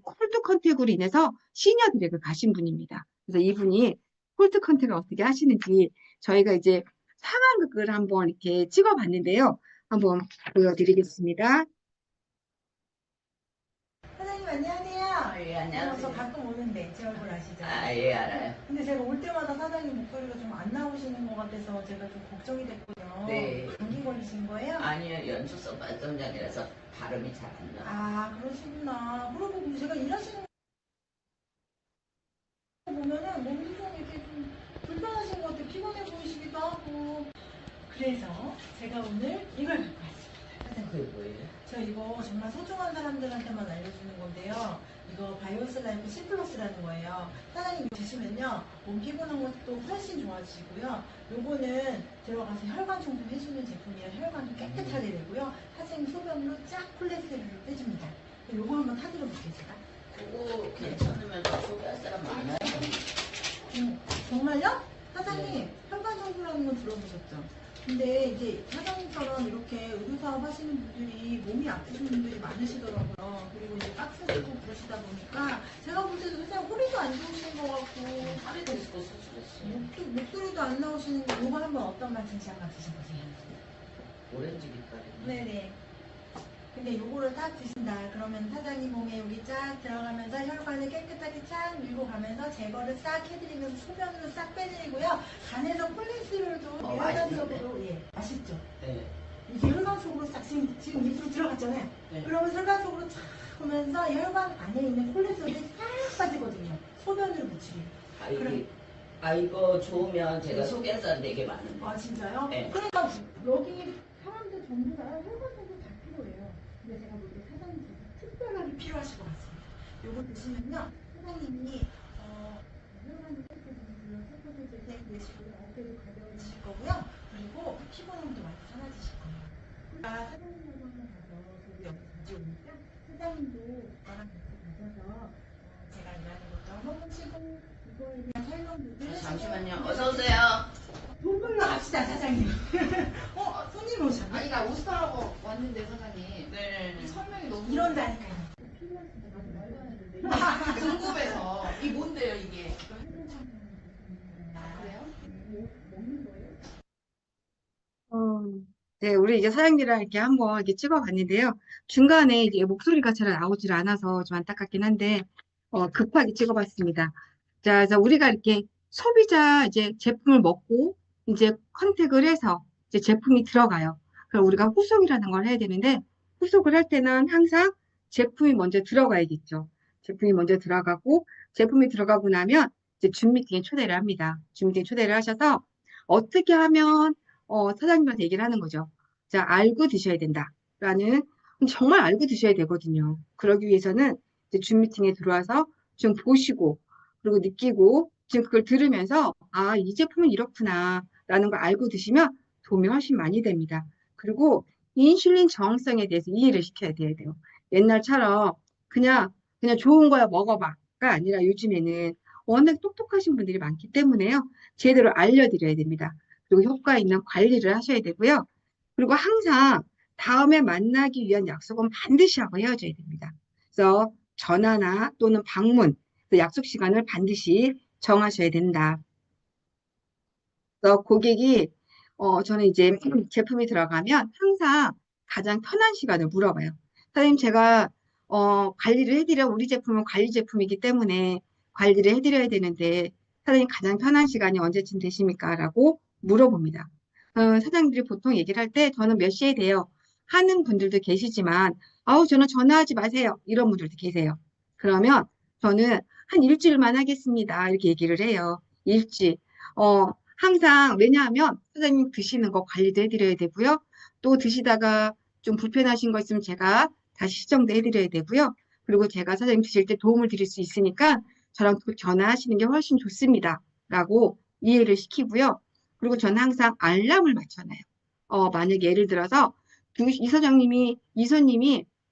콜드 컨택으로 인해서 시니어 드랙을 가신 분입니다. 그래서 이분이 콜드 컨택을 어떻게 하시는지 저희가 이제 상황극을 한번 이렇게 찍어봤는데요. 한번 보여드리겠습니다. 사장님 안녕하세요. 예, 저 안녕하세요. 가끔 오는데 제 얼굴 아시죠? 아, 예, 알아요. 근데 제가 올 때마다 사장님 목소리가 좀 안 나오시는 것 같아서 제가 좀 걱정이 됐거든요. 네. 감기 걸리신 거예요? 아니요, 연초성 발성장이라서 발음이 잘 안 나. 아, 그러시구나. 그리고 근데 제가 일하시는 거 보면은 몸이 좀 이렇게 좀 불편하신 것 같아요. 피곤해 보이시기도 하고. 그래서 제가 오늘 이걸 갖고 왔습니다. 사장님. 그게 뭐예요? 저 이거 정말 소중한 사람들한테만 알려주는 건데요. 이거 바이오스 라이프 C 플러스라는 거예요. 사장님 이거 드시면요. 몸 피곤한 것도 훨씬 좋아지고요. 요거는 들어가서 혈관 청소해주는 제품이라 혈관이 깨끗하게 되고요. 사장님 소변으로 쫙 콜레스테롤을 빼줍니다. 요거 한번 타들어 볼게요, 제가. 그거 괜찮으면 소개할 사람 많아요. 정말요? 사장님, 혈관 청소라는 건 들어보셨죠? 근데 이제 사장님처럼 이렇게 의료사업 하시는 분들이 몸이 아프신 분들이 많으시더라고요. 그리고 이제 박스 쓰고 그러시다 보니까 제가 볼 때도 사실 허리도 안 좋으신 것 같고 허리도 있고 수술했어요. 목소리도 안 나오시는 거 이거 한번 어떤 맛인지 한번 드셔보세요. 오렌지 빛깔이. 네네. 근데 요거를 딱 드신다. 그러면 사장님 몸에 여기 쫙 들어가면서 혈관을 깨끗하게 쫙 밀고 가면서 제거를 싹 해드리면서 소변으로 싹 빼드리고요. 간에서 콜레스테롤도 혈관적으로 예, 맛있죠? 네. 이게 혈관 속으로 싹 지금 입으로 들어갔잖아요. 네. 그러면 혈관 속으로 쫙 오면서 혈관 안에 있는 콜레스테롤이 싹 빠지거든요. 소변으로 묻히게. 아, 이게, 그럼- 아, 이거 좋으면 제가 소개할 사람 되게 많은데. 아 진짜요? 네. 그러니까 여기 사람들 전부 다 혈관 정도 다 필요해요. 근데 제가 볼 때 사장님 특별하게 필요하실 것 같습니다. 요거 드시면요, 사장님이 혈관도 깨끗해지고요, 세포도 재생되시고 어깨도 가벼워지실 거고요. 그리고 피곤함도 많이 사라지실 거예요. 사장님하고 한번 가서 저도 여기 자주 오니까 사장님도 저랑 같이 가셔서 제가 일하는 것도 한번 보시고 이거에 대한 설명도 잠시만요. 어서오세요. 돈 벌러 갑시다, 사장님. 손님 오셨네. 아니 나 옷사라고 왔는데 사장님 네. 설명이 너무 이런다니까요. 궁금해서 이게 뭔데요 이게? 그래요? 네, 우리 이제 사장님이랑 이렇게 한번 이렇게 찍어봤는데요. 중간에 이제 목소리가 잘 나오질 않아서 좀 안타깝긴 한데, 급하게 찍어봤습니다. 자, 그래서 우리가 이렇게 소비자 이제 제품을 먹고 이제 컨택을 해서 이제 제품이 들어가요. 그럼 우리가 후속이라는 걸 해야 되는데, 후속을 할 때는 항상 제품이 먼저 들어가야겠죠. 제품이 먼저 들어가고, 제품이 들어가고 나면 이제 줌 미팅에 초대를 합니다. 줌 미팅에 초대를 하셔서 어떻게 하면 사장님한테 얘기를 하는 거죠. 자, 알고 드셔야 된다. 라는, 정말 알고 드셔야 되거든요. 그러기 위해서는 이제 줌 미팅에 들어와서 좀 보시고, 그리고 느끼고, 지금 그걸 들으면서, 아, 이 제품은 이렇구나. 라는 걸 알고 드시면 도움이 훨씬 많이 됩니다. 그리고 인슐린 저항성에 대해서 이해를 시켜야 돼요. 옛날처럼 그냥 좋은 거야 먹어봐가 아니라 요즘에는 워낙 똑똑하신 분들이 많기 때문에요. 제대로 알려드려야 됩니다. 그리고 효과 있는 관리를 하셔야 되고요. 그리고 항상 다음에 만나기 위한 약속은 반드시 하고 헤어져야 됩니다. 그래서 전화나 또는 방문, 그 약속 시간을 반드시 정하셔야 된다. 그래서 고객이 저는 이제 제품이 들어가면 항상 가장 편한 시간을 물어봐요. 사장님, 제가 관리를 해드려 우리 제품은 관리 제품이기 때문에 관리를 해드려야 되는데 사장님 가장 편한 시간이 언제쯤 되십니까? 라고 물어봅니다. 사장님들이 보통 얘기를 할 때 저는 몇 시에 돼요? 하는 분들도 계시지만 아우 저는 전화하지 마세요. 이런 분들도 계세요. 그러면 저는 한 일주일만 하겠습니다. 이렇게 얘기를 해요. 일주일. 항상 왜냐하면 사장님 드시는 거 관리도 해드려야 되고요. 또 드시다가 좀 불편하신 거 있으면 제가 다시 시정도 해드려야 되고요. 그리고 제가 사장님 드실 때 도움을 드릴 수 있으니까 저랑 또 전화하시는 게 훨씬 좋습니다. 라고 이해를 시키고요. 그리고 저는 항상 알람을 맞춰놔요. 만약에 예를 들어서 이사님이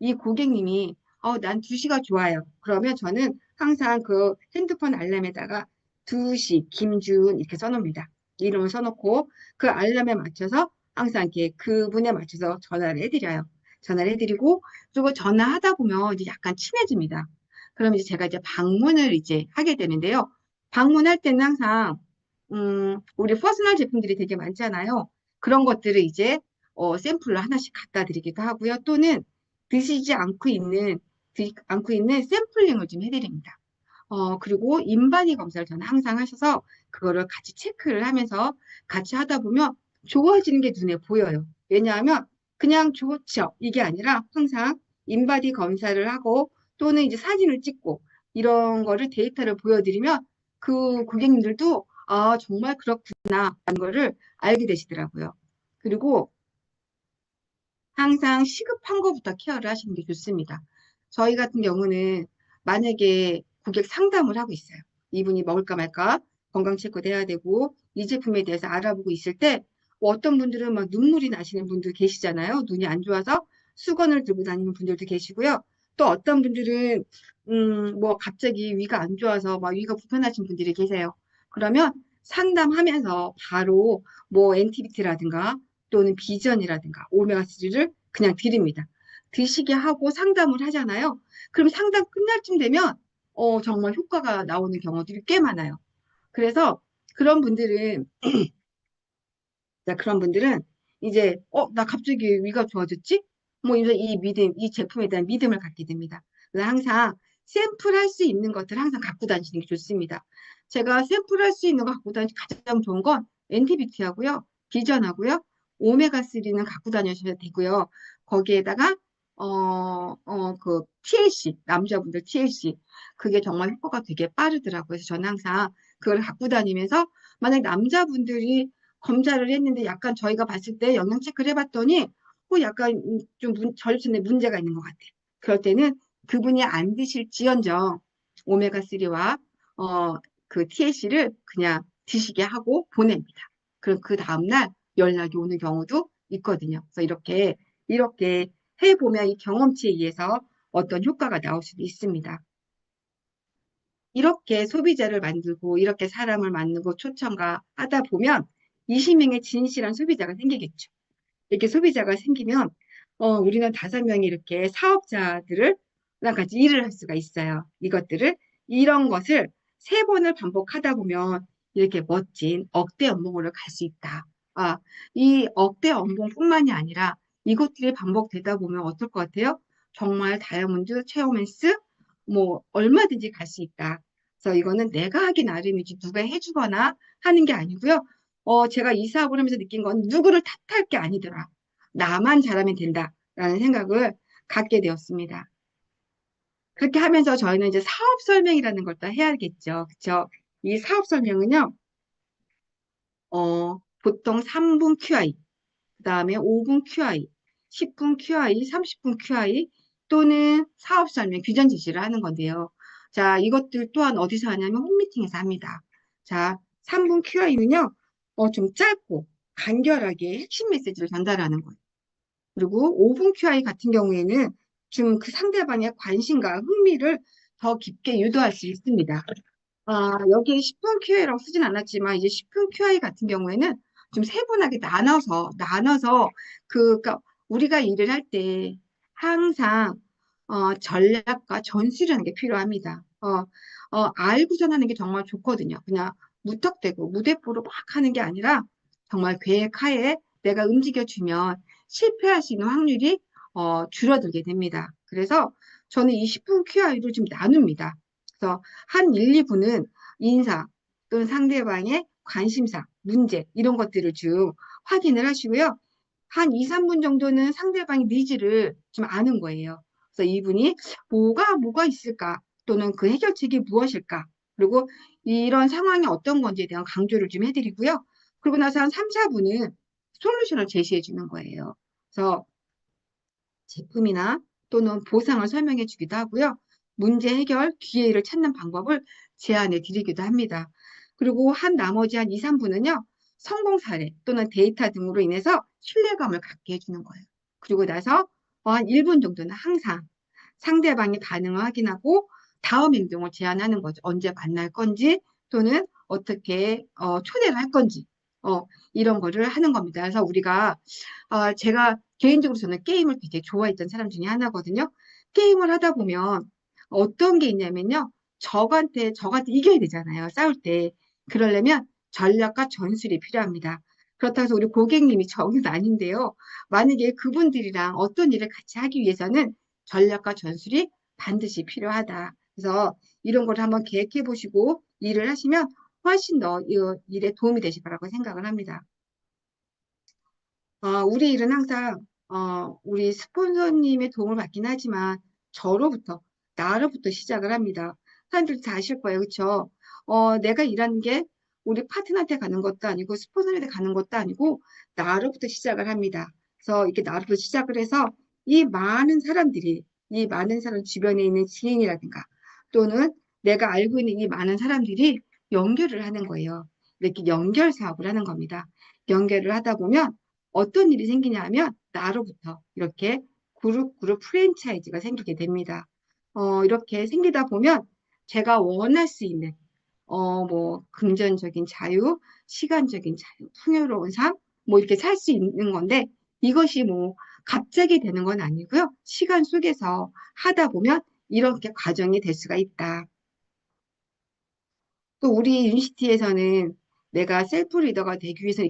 이 고객님이 난 2시가 좋아요. 그러면 저는 항상 그 핸드폰 알람에다가 2시 김주은 이렇게 써놓습니다. 이름을 써놓고 그 알람에 맞춰서 항상 이렇게 그분에 맞춰서 전화를 해드려요. 전화를 해드리고 그리고 전화하다 보면 이제 약간 친해집니다. 그럼 이제 제가 이제 방문을 이제 하게 되는데요. 방문할 때는 항상 우리 퍼스널 제품들이 되게 많잖아요. 그런 것들을 이제 샘플로 하나씩 갖다 드리기도 하고요. 또는 드시지 않고 있는 샘플링을 좀 해드립니다. 그리고 인바디 검사를 저는 항상 하셔서 그거를 같이 체크를 하면서 같이 하다 보면 좋아지는 게 눈에 보여요. 왜냐하면 그냥 좋죠. 이게 아니라 항상 인바디 검사를 하고 또는 이제 사진을 찍고 이런 거를 데이터를 보여드리면 그 고객님들도 아, 정말 그렇구나 하는 거를 알게 되시더라고요. 그리고 항상 시급한 것부터 케어를 하시는 게 좋습니다. 저희 같은 경우는 만약에 고객 상담을 하고 있어요. 이분이 먹을까 말까 건강 체크도 해야 되고 이 제품에 대해서 알아보고 있을 때 어떤 분들은 막 눈물이 나시는 분들 계시잖아요. 눈이 안 좋아서 수건을 들고 다니는 분들도 계시고요. 또 어떤 분들은 뭐 갑자기 위가 안 좋아서 막 위가 불편하신 분들이 계세요. 그러면 상담하면서 바로 뭐 엔티비티라든가 또는 비전이라든가 오메가3를 그냥 드립니다. 드시게 하고 상담을 하잖아요. 그럼 상담 끝날 쯤 되면 정말 효과가 나오는 경우들이 꽤 많아요. 그래서 그런 분들은 그런 분들은 이제 나 갑자기 위가 좋아졌지? 뭐 이제 이 제품에 대한 믿음을 갖게 됩니다. 그래서 항상 샘플할 수 있는 것들 항상 갖고 다니시는 게 좋습니다. 제가 샘플할 수 있는 거 갖고 다니는 가장 좋은 건 엔티비티하고요, 비전하고요, 오메가3는 갖고 다니셔도 되고요. 거기에다가 그 TLC 남자분들 TLC 그게 정말 효과가 되게 빠르더라고요. 그래서 저는 항상 그걸 갖고 다니면서 만약 남자분들이 검사를 했는데 약간 저희가 봤을 때 영양 체크를 해봤더니 약간 좀 전립선에 문제가 있는 것 같아요. 그럴 때는 그분이 안 드실지언정 오메가3와 그 TLC를 그냥 드시게 하고 보냅니다. 그럼 그 다음날 연락이 오는 경우도 있거든요. 그래서 이렇게 해보면 이 경험치에 의해서 어떤 효과가 나올 수도 있습니다. 이렇게 소비자를 만들고 이렇게 사람을 만들고 초청가 하다 보면 20명의 진실한 소비자가 생기겠죠. 이렇게 소비자가 생기면 우리는 5명이 이렇게 사업자들을 같이 일을 할 수가 있어요. 이런 것을 3번을 반복하다 보면 이렇게 멋진 억대 연봉으로 갈 수 있다. 이 억대 연봉뿐만이 아니라 이것들이 반복되다 보면 어떨 것 같아요? 정말 다이아몬드, 체험앤스 뭐 얼마든지 갈 수 있다. 그래서 이거는 내가 하기 나름이지 누가 해주거나 하는 게 아니고요. 제가 이 사업을 하면서 느낀 건 누구를 탓할 게 아니더라. 나만 잘하면 된다라는 생각을 갖게 되었습니다. 그렇게 하면서 저희는 이제 사업 설명이라는 걸 또 해야겠죠. 그렇죠? 이 사업 설명은요. 보통 3분 QI, 그 다음에 5분 QI, 10분 QI, 30분 QI 또는 사업 설명, 규정 제시를 하는 건데요. 자, 이것들 또한 어디서 하냐면 홈미팅에서 합니다. 자, 3분 QI는요. 좀 짧고 간결하게 핵심 메시지를 전달하는 거예요. 그리고 5분 QI 같은 경우에는 좀 그 상대방의 관심과 흥미를 더 깊게 유도할 수 있습니다. 여기에 10분 QA라고 쓰진 않았지만 이제 10분 QI 같은 경우에는 좀 세분하게 나눠서 그러니까 우리가 일을 할 때 항상 전략과 전술이라는 게 필요합니다. 알고선 하는 게 정말 좋거든요. 그냥 무턱대고 무대뽀로 막 하는 게 아니라 정말 계획하에 내가 움직여주면 실패할 수 있는 확률이 줄어들게 됩니다. 그래서 저는 이 10분 QI를 좀 나눕니다. 그래서 한 1, 2분은 인사 또는 상대방의 관심사, 문제 이런 것들을 좀 확인을 하시고요. 한 2, 3분 정도는 상대방의 니즈를 좀 아는 거예요. 그래서 이분이 뭐가 있을까? 또는 그 해결책이 무엇일까? 그리고 이런 상황이 어떤 건지에 대한 강조를 좀 해드리고요. 그리고 나서 한 3, 4분은 솔루션을 제시해 주는 거예요. 그래서 제품이나 또는 보상을 설명해 주기도 하고요. 문제 해결 기회를 찾는 방법을 제안해 드리기도 합니다. 그리고 나머지 한 2, 3분은요. 성공 사례 또는 데이터 등으로 인해서 신뢰감을 갖게 해주는 거예요. 그리고 나서 한 1분 정도는 항상 상대방의 반응을 확인하고 다음 행동을 제안하는 거죠. 언제 만날 건지 또는 어떻게 초대를 할 건지 이런 거를 하는 겁니다. 그래서 우리가 제가 개인적으로 저는 게임을 되게 좋아했던 사람 중에 하나거든요. 게임을 하다 보면 어떤 게 있냐면요. 적한테 이겨야 되잖아요. 싸울 때. 그러려면 전략과 전술이 필요합니다. 그렇다고 해서 우리 고객님이 적은 아닌데요. 만약에 그분들이랑 어떤 일을 같이 하기 위해서는 전략과 전술이 반드시 필요하다. 그래서 이런 걸 한번 계획해 보시고 일을 하시면 훨씬 더 이 일에 도움이 되실 거라고 생각을 합니다. 우리 일은 항상 우리 스폰서님의 도움을 받긴 하지만 저로부터 나로부터 시작을 합니다. 사람들 다 아실 거예요, 그렇죠? 내가 일하는 게 우리 파트너한테 가는 것도 아니고 스폰서한테 가는 것도 아니고 나로부터 시작을 합니다. 그래서 이렇게 나로부터 시작을 해서 이 많은 사람 주변에 있는 지인이라든가 또는 내가 알고 있는 이 많은 사람들이 연결을 하는 거예요. 이렇게 연결 사업을 하는 겁니다. 연결을 하다 보면 어떤 일이 생기냐 하면 나로부터 이렇게 그룹 프랜차이즈가 생기게 됩니다. 이렇게 생기다 보면 제가 원할 수 있는 뭐 금전적인 자유, 시간적인 자유, 풍요로운 삶, 뭐 이렇게 살 수 있는 건데 이것이 뭐 갑자기 되는 건 아니고요. 시간 속에서 하다 보면 이렇게 과정이 될 수가 있다. 또 우리 유니시티에서는 내가 셀프 리더가 되기 위해서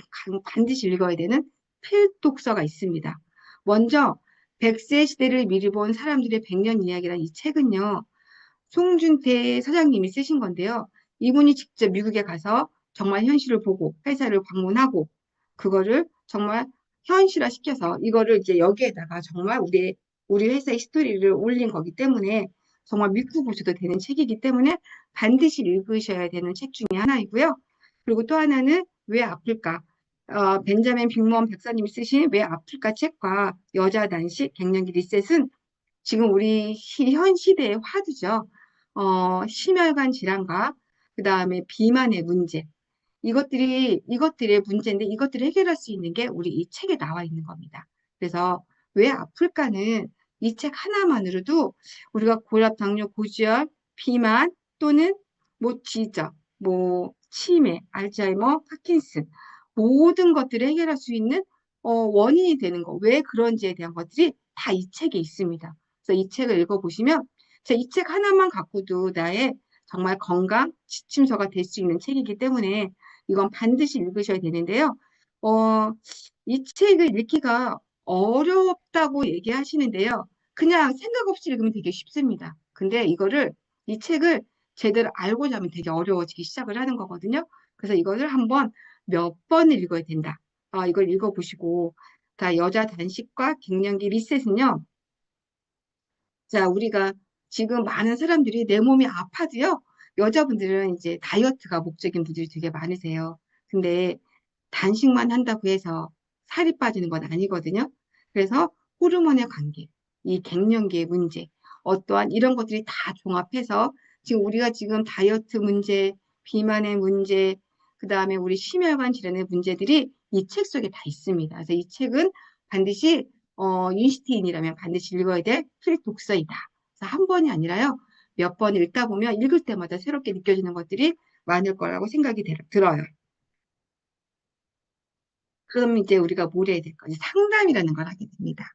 반드시 읽어야 되는 필독서가 있습니다. 먼저 100세 시대를 미리 본 사람들의 100년 이야기라는 이 책은요. 송준태 사장님이 쓰신 건데요. 이분이 직접 미국에 가서 정말 현실을 보고 회사를 방문하고 그거를 정말 현실화 시켜서 이거를 이제 여기에다가 정말 우리 회사의 스토리를 올린 거기 때문에 정말 믿고 보셔도 되는 책이기 때문에 반드시 읽으셔야 되는 책 중에 하나이고요. 그리고 또 하나는 왜 아플까? 벤자민 빅먼 박사님이 쓰신 왜 아플까 책과 여자 단식 갱년기 리셋은 지금 우리 현 시대의 화두죠. 심혈관 질환과 그 다음에 비만의 문제. 이것들의 문제인데 이것들을 해결할 수 있는 게 우리 이 책에 나와 있는 겁니다. 그래서 왜 아플까는 이 책 하나만으로도 우리가 고혈압, 당뇨, 고지혈, 비만 또는 뭐 지적, 뭐 치매, 알츠하이머, 파킨슨 모든 것들을 해결할 수 있는 원인이 되는 거, 왜 그런지에 대한 것들이 다 이 책에 있습니다. 그래서 이 책을 읽어보시면 이 책 하나만 갖고도 나의 정말 건강 지침서가 될 수 있는 책이기 때문에 이건 반드시 읽으셔야 되는데요. 이 책을 읽기가 어렵다고 얘기하시는데요. 그냥 생각 없이 읽으면 되게 쉽습니다. 근데 이 책을 제대로 알고자 하면 되게 어려워지기 시작을 하는 거거든요. 그래서 이거를 한번 몇 번을 읽어야 된다. 이걸 읽어보시고, 자, 여자 단식과 갱년기 리셋은요. 자, 우리가 지금 많은 사람들이 내 몸이 아파도요. 여자분들은 이제 다이어트가 목적인 분들이 되게 많으세요. 근데 단식만 한다고 해서 살이 빠지는 건 아니거든요. 그래서 호르몬의 관계, 이 갱년기의 문제, 어떠한 이런 것들이 다 종합해서 우리가 지금 다이어트 문제, 비만의 문제, 그 다음에 우리 심혈관 질환의 문제들이 이 책 속에 다 있습니다. 그래서 이 책은 반드시 유니시티인이라면 반드시 읽어야 될 필독서이다. 그래서 한 번이 아니라요. 몇 번 읽다 보면 읽을 때마다 새롭게 느껴지는 것들이 많을 거라고 생각이 들어요. 그럼 이제 우리가 뭘 해야 될까? 상담이라는 걸 하게 됩니다.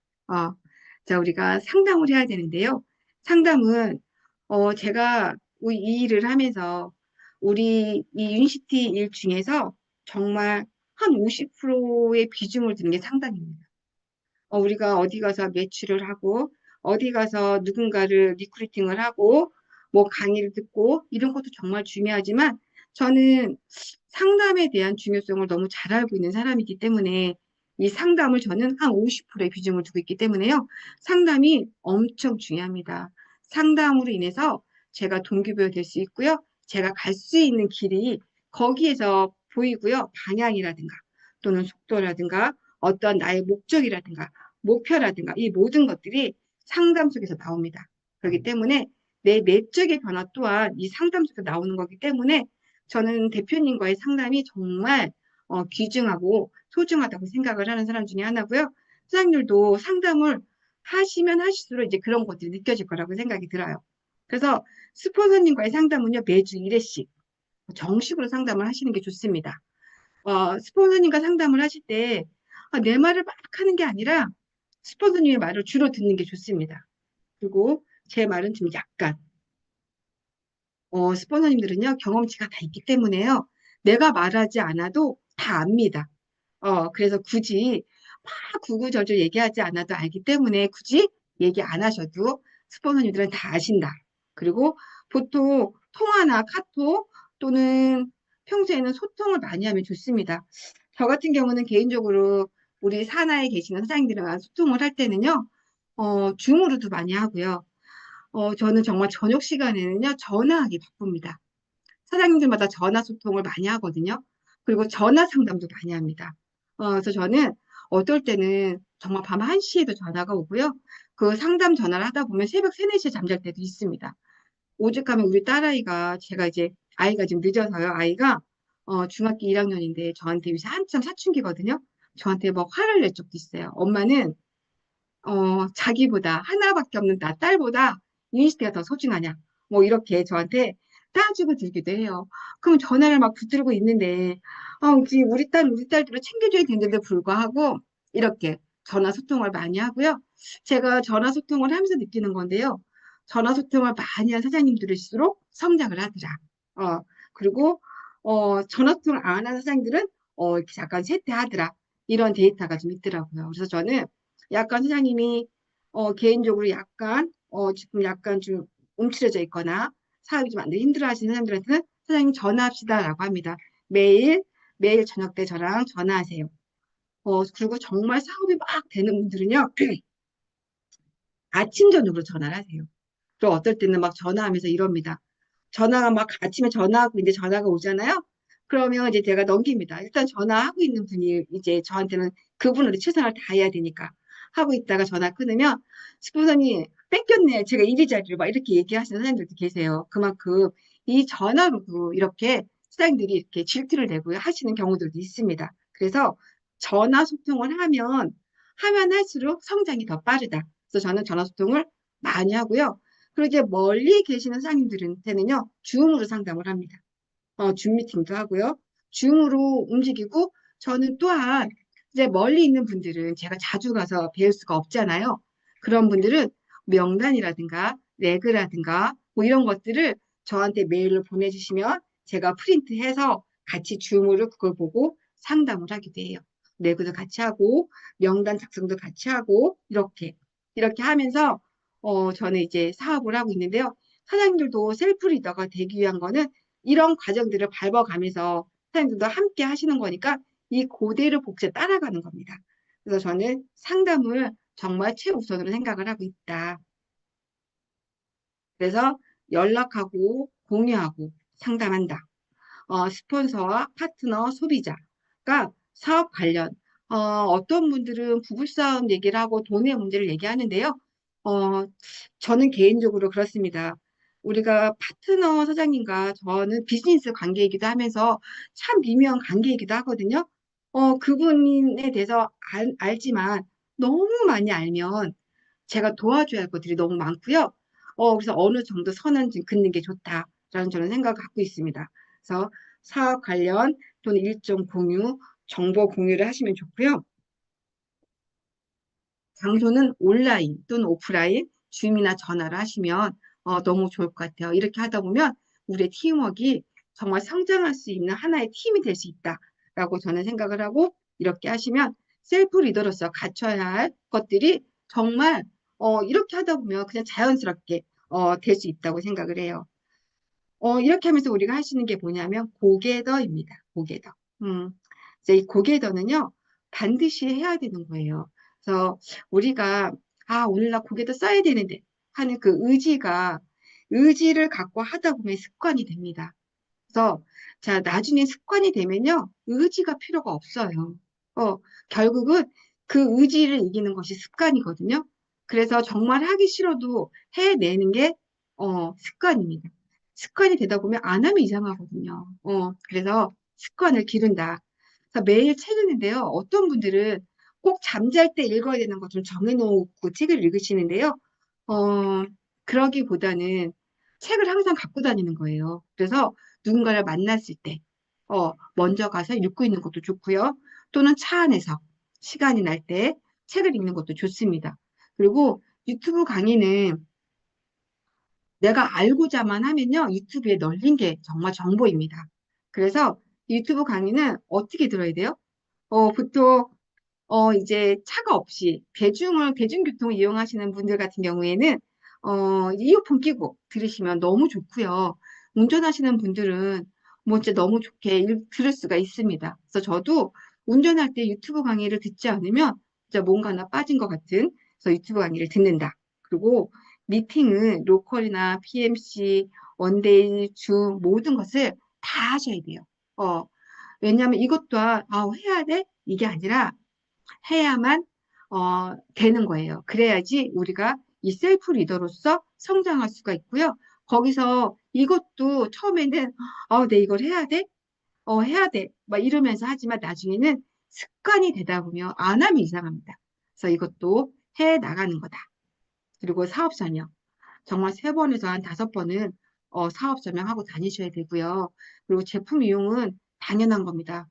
자, 우리가 상담을 해야 되는데요. 상담은 제가 이 일을 하면서 우리 이 유니시티 일 중에서 정말 한 50%의 비중을 두는 게 상담입니다. 우리가 어디 가서 매출을 하고 어디 가서 누군가를 리크루팅을 하고 뭐 강의를 듣고 이런 것도 정말 중요하지만 저는 상담에 대한 중요성을 너무 잘 알고 있는 사람이기 때문에 이 상담을 저는 한 50%의 비중을 두고 있기 때문에요. 상담이 엄청 중요합니다. 상담으로 인해서 제가 동기부여 될 수 있고요. 제가 갈 수 있는 길이 거기에서 보이고요. 방향이라든가 또는 속도라든가 어떤 나의 목적이라든가 목표라든가 이 모든 것들이 상담 속에서 나옵니다. 그렇기 때문에 내 내적의 변화 또한 이 상담 속에서 나오는 거기 때문에 저는 대표님과의 상담이 정말 귀중하고 소중하다고 생각을 하는 사람 중에 하나고요. 사장님들도 상담을 하시면 하실수록 이제 그런 것들이 느껴질 거라고 생각이 들어요. 그래서 스폰서님과의 상담은요, 매주 1회씩 정식으로 상담을 하시는 게 좋습니다. 스폰서님과 상담을 하실 때 내 말을 막 하는 게 아니라 스폰서님의 말을 주로 듣는 게 좋습니다. 그리고 제 말은 좀 약간 스폰서님들은요 경험치가 다 있기 때문에요. 내가 말하지 않아도 다 압니다. 그래서 굳이 막 구구절절 얘기하지 않아도 알기 때문에 굳이 얘기 안 하셔도 스폰서님들은 다 아신다. 그리고 보통 통화나 카톡 또는 평소에는 소통을 많이 하면 좋습니다. 저 같은 경우는 개인적으로 우리 산하에 계시는 사장님들이랑 소통을 할 때는요, 줌으로도 많이 하고요. 저는 정말 저녁 시간에는요, 전화하기 바쁩니다. 사장님들마다 전화 소통을 많이 하거든요. 그리고 전화 상담도 많이 합니다. 그래서 저는 어떨 때는 정말 밤 1시에도 전화가 오고요. 그 상담 전화를 하다 보면 새벽 3, 4시에 잠잘 때도 있습니다. 오죽하면 우리 딸아이가 제가 이제 아이가 지금 늦어서요. 아이가 중학교 1학년인데 저한테 요새 한참 사춘기거든요. 저한테 뭐 화를 낼 적도 있어요. 엄마는 자기보다 하나밖에 없는 나 딸보다 유니스티가 더 소중하냐. 뭐 이렇게 저한테 따지고 들기도 해요. 그럼 전화를 막 붙들고 있는데, 우리 딸들을 챙겨줘야 되는데도 불구하고 이렇게 전화 소통을 많이 하고요. 제가 전화 소통을 하면서 느끼는 건데요. 전화 소통을 많이 한 사장님들일수록 성장을 하더라. 그리고, 전화 소통을 안 하는 사장님들은, 이렇게 약간 쇠퇴하더라. 이런 데이터가 좀 있더라고요. 그래서 저는 약간 사장님이 개인적으로 약간 지금 약간 좀 움츠려져 있거나 사업이 좀 안 되고 힘들어 하시는 사람들한테는 사장님 전화합시다라고 합니다. 매일 저녁 때 저랑 전화하세요. 그리고 정말 사업이 막 되는 분들은요. 아침 저녁으로 전화를 하세요. 그리고 어떨 때는 막 전화하면서 이럽니다. 전화가 막 아침에 전화하고 이제 전화가 오잖아요. 그러면 이제 제가 넘깁니다. 일단 전화하고 있는 분이 이제 저한테는 그분으로 최선을 다해야 되니까 하고 있다가 전화 끊으면 스폰서님 뺏겼네. 제가 이리저리로 막 이렇게 얘기하시는 사장님들도 계세요. 그만큼 이 전화로도 이렇게 사장님들이 이렇게 질투를 내고 하시는 경우들도 있습니다. 그래서 전화 소통을 하면 할수록 성장이 더 빠르다. 그래서 저는 전화 소통을 많이 하고요. 그리고 이제 멀리 계시는 사장님들한테는요, 줌으로 상담을 합니다. 줌 미팅도 하고요. 줌으로 움직이고, 저는 또한 이제 멀리 있는 분들은 제가 자주 가서 배울 수가 없잖아요. 그런 분들은 명단이라든가, 레그라든가, 뭐 이런 것들을 저한테 메일로 보내주시면 제가 프린트해서 같이 줌으로 그걸 보고 상담을 하기도 해요. 레그도 같이 하고, 명단 작성도 같이 하고, 이렇게 하면서 저는 이제 사업을 하고 있는데요. 사장님들도 셀프 리더가 되기 위한 거는 이런 과정들을 밟아가면서 사장님들도 함께 하시는 거니까 이 고대로 복제 따라가는 겁니다. 그래서 저는 상담을 정말 최우선으로 생각을 하고 있다. 그래서 연락하고 공유하고 상담한다. 스폰서와 파트너, 소비자가 사업 관련, 어떤 분들은 부부싸움 얘기를 하고 돈의 문제를 얘기하는데요. 저는 개인적으로 그렇습니다. 우리가 파트너 사장님과 저는 비즈니스 관계이기도 하면서 참 미묘한 관계이기도 하거든요. 그분에 대해서 알지만 너무 많이 알면 제가 도와줘야 할 것들이 너무 많고요. 그래서 어느 정도 선은 좀 긋는 게 좋다라는 저는 생각을 갖고 있습니다. 그래서 사업 관련 또는 일정 공유, 정보 공유를 하시면 좋고요. 장소는 온라인 또는 오프라인 줌이나 전화를 하시면 너무 좋을 것 같아요. 이렇게 하다 보면 우리의 팀워크가 정말 성장할 수 있는 하나의 팀이 될 수 있다라고 저는 생각을 하고 이렇게 하시면 셀프 리더로서 갖춰야 할 것들이 정말 이렇게 하다 보면 그냥 자연스럽게 될 수 있다고 생각을 해요. 이렇게 하면서 우리가 할 수 있는 게 뭐냐면 고개더입니다. 고개더. 이제 이 고개더는요, 반드시 해야 되는 거예요. 그래서 우리가, 오늘 나 고개더 써야 되는데 하는 그 의지를 갖고 하다 보면 습관이 됩니다. 그래서, 자, 나중에 습관이 되면요, 의지가 필요가 없어요. 결국은 그 의지를 이기는 것이 습관이거든요. 그래서 정말 하기 싫어도 해내는 게, 습관입니다. 습관이 되다 보면 안 하면 이상하거든요. 그래서 습관을 기른다. 그래서 매일 책 읽는데요. 어떤 분들은 꼭 잠잘 때 읽어야 되는 것 좀 정해놓고 책을 읽으시는데요. 그러기보다는 책을 항상 갖고 다니는 거예요. 그래서 누군가를 만났을 때, 먼저 가서 읽고 있는 것도 좋고요. 또는 차 안에서 시간이 날 때 책을 읽는 것도 좋습니다. 그리고 유튜브 강의는 내가 알고자만 하면요, 유튜브에 널린 게 정말 정보입니다. 그래서 유튜브 강의는 어떻게 들어야 돼요? 보통, 이제 차가 없이 대중교통을 이용하시는 분들 같은 경우에는, 이어폰 끼고 들으시면 너무 좋고요. 운전하시는 분들은 뭐 진짜 너무 좋게 들을 수가 있습니다. 그래서 저도 운전할 때 유튜브 강의를 듣지 않으면 진짜 뭔가 하나 빠진 것 같은, 그래서 유튜브 강의를 듣는다. 그리고 미팅은 로컬이나 PMC, 원데이, 줌 모든 것을 다 하셔야 돼요. 왜냐하면 이것 또한 해야 돼? 이게 아니라 해야만 되는 거예요. 그래야지 우리가 이 셀프 리더로서 성장할 수가 있고요. 거기서 이것도 처음에는 내 이걸 해야 돼? 해야 돼. 막 이러면서 하지만 나중에는 습관이 되다 보면 안 하면 이상합니다. 그래서 이것도 해 나가는 거다. 그리고 사업 설명. 정말 3번에서 한 5번은 사업 설명하고 다니셔야 되고요. 그리고 제품 이용은 당연한 겁니다.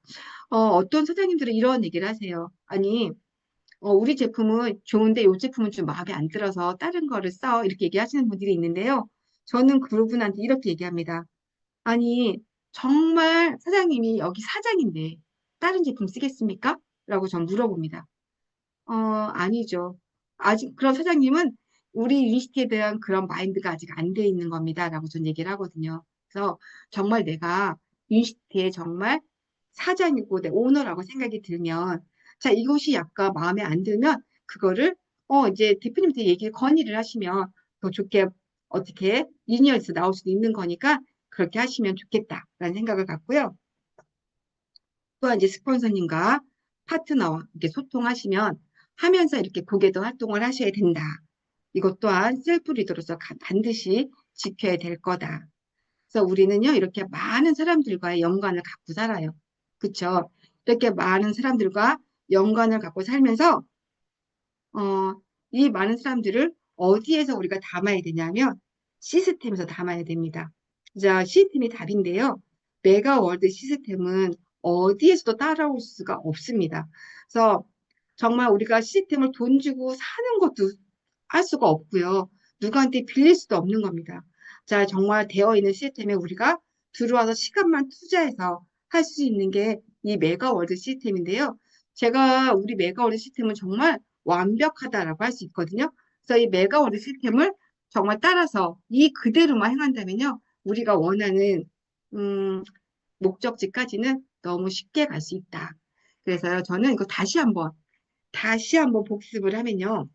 어떤 사장님들은 이런 얘기를 하세요. 아니, 우리 제품은 좋은데 이 제품은 좀 마음에 안 들어서 다른 거를 써. 이렇게 얘기하시는 분들이 있는데요. 저는 그분한테 이렇게 얘기합니다. 아니, 정말 사장님이 여기 사장인데 다른 제품 쓰겠습니까? 라고 전 물어봅니다. 아니죠. 아직, 그런 사장님은 우리 유니시티에 대한 그런 마인드가 아직 안 돼 있는 겁니다. 라고 전 얘기를 하거든요. 그래서 정말 내가 유니시티에 정말 사장이고 내 오너라고 생각이 들면, 자, 이것이 약간 마음에 안 들면, 그거를, 이제 대표님한테 건의를 하시면 더 좋게 어떻게 유니언에서 나올 수도 있는 거니까 그렇게 하시면 좋겠다라는 생각을 갖고요. 또한 이제 스폰서님과 파트너와 이렇게 소통하시면 하면서 이렇게 고객도 활동을 하셔야 된다. 이것 또한 셀프 리더로서 반드시 지켜야 될 거다. 그래서 우리는요, 이렇게 많은 사람들과의 연관을 갖고 살아요. 그쵸? 이렇게 많은 사람들과 연관을 갖고 살면서, 이 많은 사람들을 어디에서 우리가 담아야 되냐면, 시스템에서 담아야 됩니다. 자, 시스템이 답인데요. 메가월드 시스템은 어디에서도 따라올 수가 없습니다. 그래서 정말 우리가 시스템을 돈 주고 사는 것도 할 수가 없고요. 누구한테 빌릴 수도 없는 겁니다. 자, 정말 되어 있는 시스템에 우리가 들어와서 시간만 투자해서 할 수 있는 게 이 메가월드 시스템인데요. 제가 우리 메가월드 시스템은 정말 완벽하다라고 할 수 있거든요. 그래서 이 메가월드 시스템을 정말 따라서 이 그대로만 행한다면요. 우리가 원하는 목적지까지는 너무 쉽게 갈 수 있다. 그래서 저는 이거 다시 한번 복습을 하면요.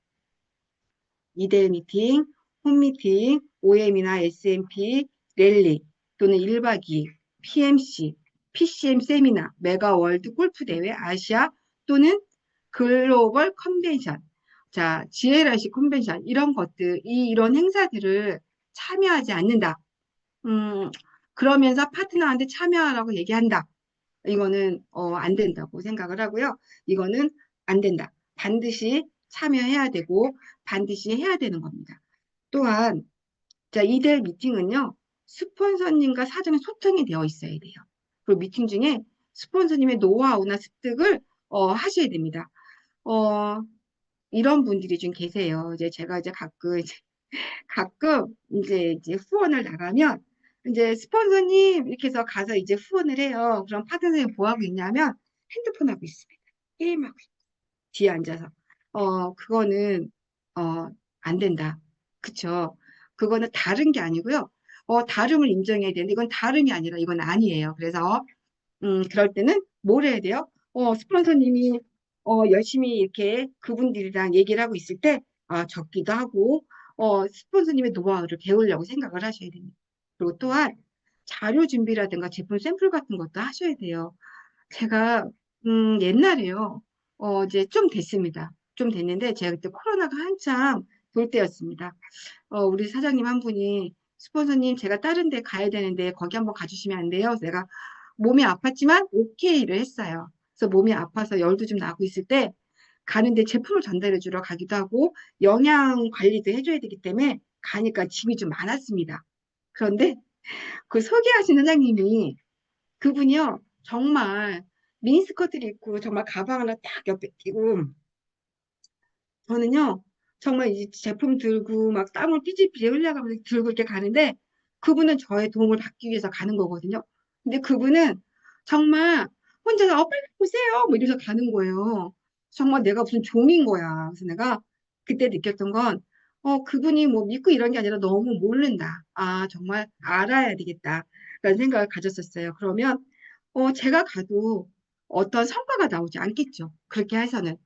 2대1 미팅, 홈미팅, OM이나 SMP, 랠리 또는 1박 2일, PMC, PCM 세미나, 메가월드 골프대회, 아시아 또는 글로벌 컨벤션, 자, GLRC 컨벤션 이런 것들, 이런 행사들을 참여하지 않는다. 그러면서 파트너한테 참여하라고 얘기한다. 이거는 안 된다고 생각을 하고요. 이거는 안 된다. 반드시 참여해야 되고 반드시 해야 되는 겁니다. 또한 자, 2대1 미팅은요. 스폰서님과 사전에 소통이 되어 있어야 돼요. 그리고 미팅 중에 스폰서님의 노하우나 습득을 하셔야 됩니다. 이런 분들이 좀 계세요. 이제 제가 이제 가끔 가끔 이제 후원을 나가면 이제 스폰서님 이렇게 해서 가서 이제 후원을 해요. 그럼 파트 선생님 뭐 하고 있냐면 핸드폰 하고 있습니다. 게임하고 있어요. 뒤에 앉아서. 그거는 안 된다. 그쵸? 그거는 다른 게 아니고요. 다름을 인정해야 되는데 이건 다름이 아니라 이건 아니에요. 그래서 그럴 때는 뭘 해야 돼요? 스폰서님이 열심히 이렇게 그분들이랑 얘기를 하고 있을 때 적기도 하고 스폰서님의 노하우를 배우려고 생각을 하셔야 됩니다. 그리고 또한 자료 준비라든가 제품 샘플 같은 것도 하셔야 돼요. 제가 옛날에요. 이제 좀 됐습니다. 좀 됐는데 제가 그때 코로나가 한참 돌 때였습니다. 우리 사장님 한 분이 스폰서님 제가 다른 데 가야 되는데 거기 한번 가주시면 안 돼요? 그래서 내가 몸이 아팠지만 오케이를 했어요. 그래서 몸이 아파서 열도 좀 나고 있을 때 가는데 제품을 전달해 주러 가기도 하고 영양 관리도 해줘야 되기 때문에 가니까 짐이 좀 많았습니다. 그런데 그 소개하신 사장님이 그분이요 정말 미니스커트를 입고 정말 가방 하나 딱 옆에 끼고 저는요, 정말 이 제품 들고 막 땀을 삐질삐질 흘려가면서 들고 이렇게 가는데 그분은 저의 도움을 받기 위해서 가는 거거든요. 근데 그분은 정말 혼자서 빨리 보세요 뭐 이러면서 가는 거예요. 정말 내가 무슨 종인 거야. 그래서 내가 그때 느꼈던 건 그분이 뭐 믿고 이런 게 아니라 너무 모른다. 아, 정말 알아야 되겠다. 라는 생각을 가졌었어요. 그러면 제가 가도 어떤 성과가 나오지 않겠죠. 그렇게 해서는.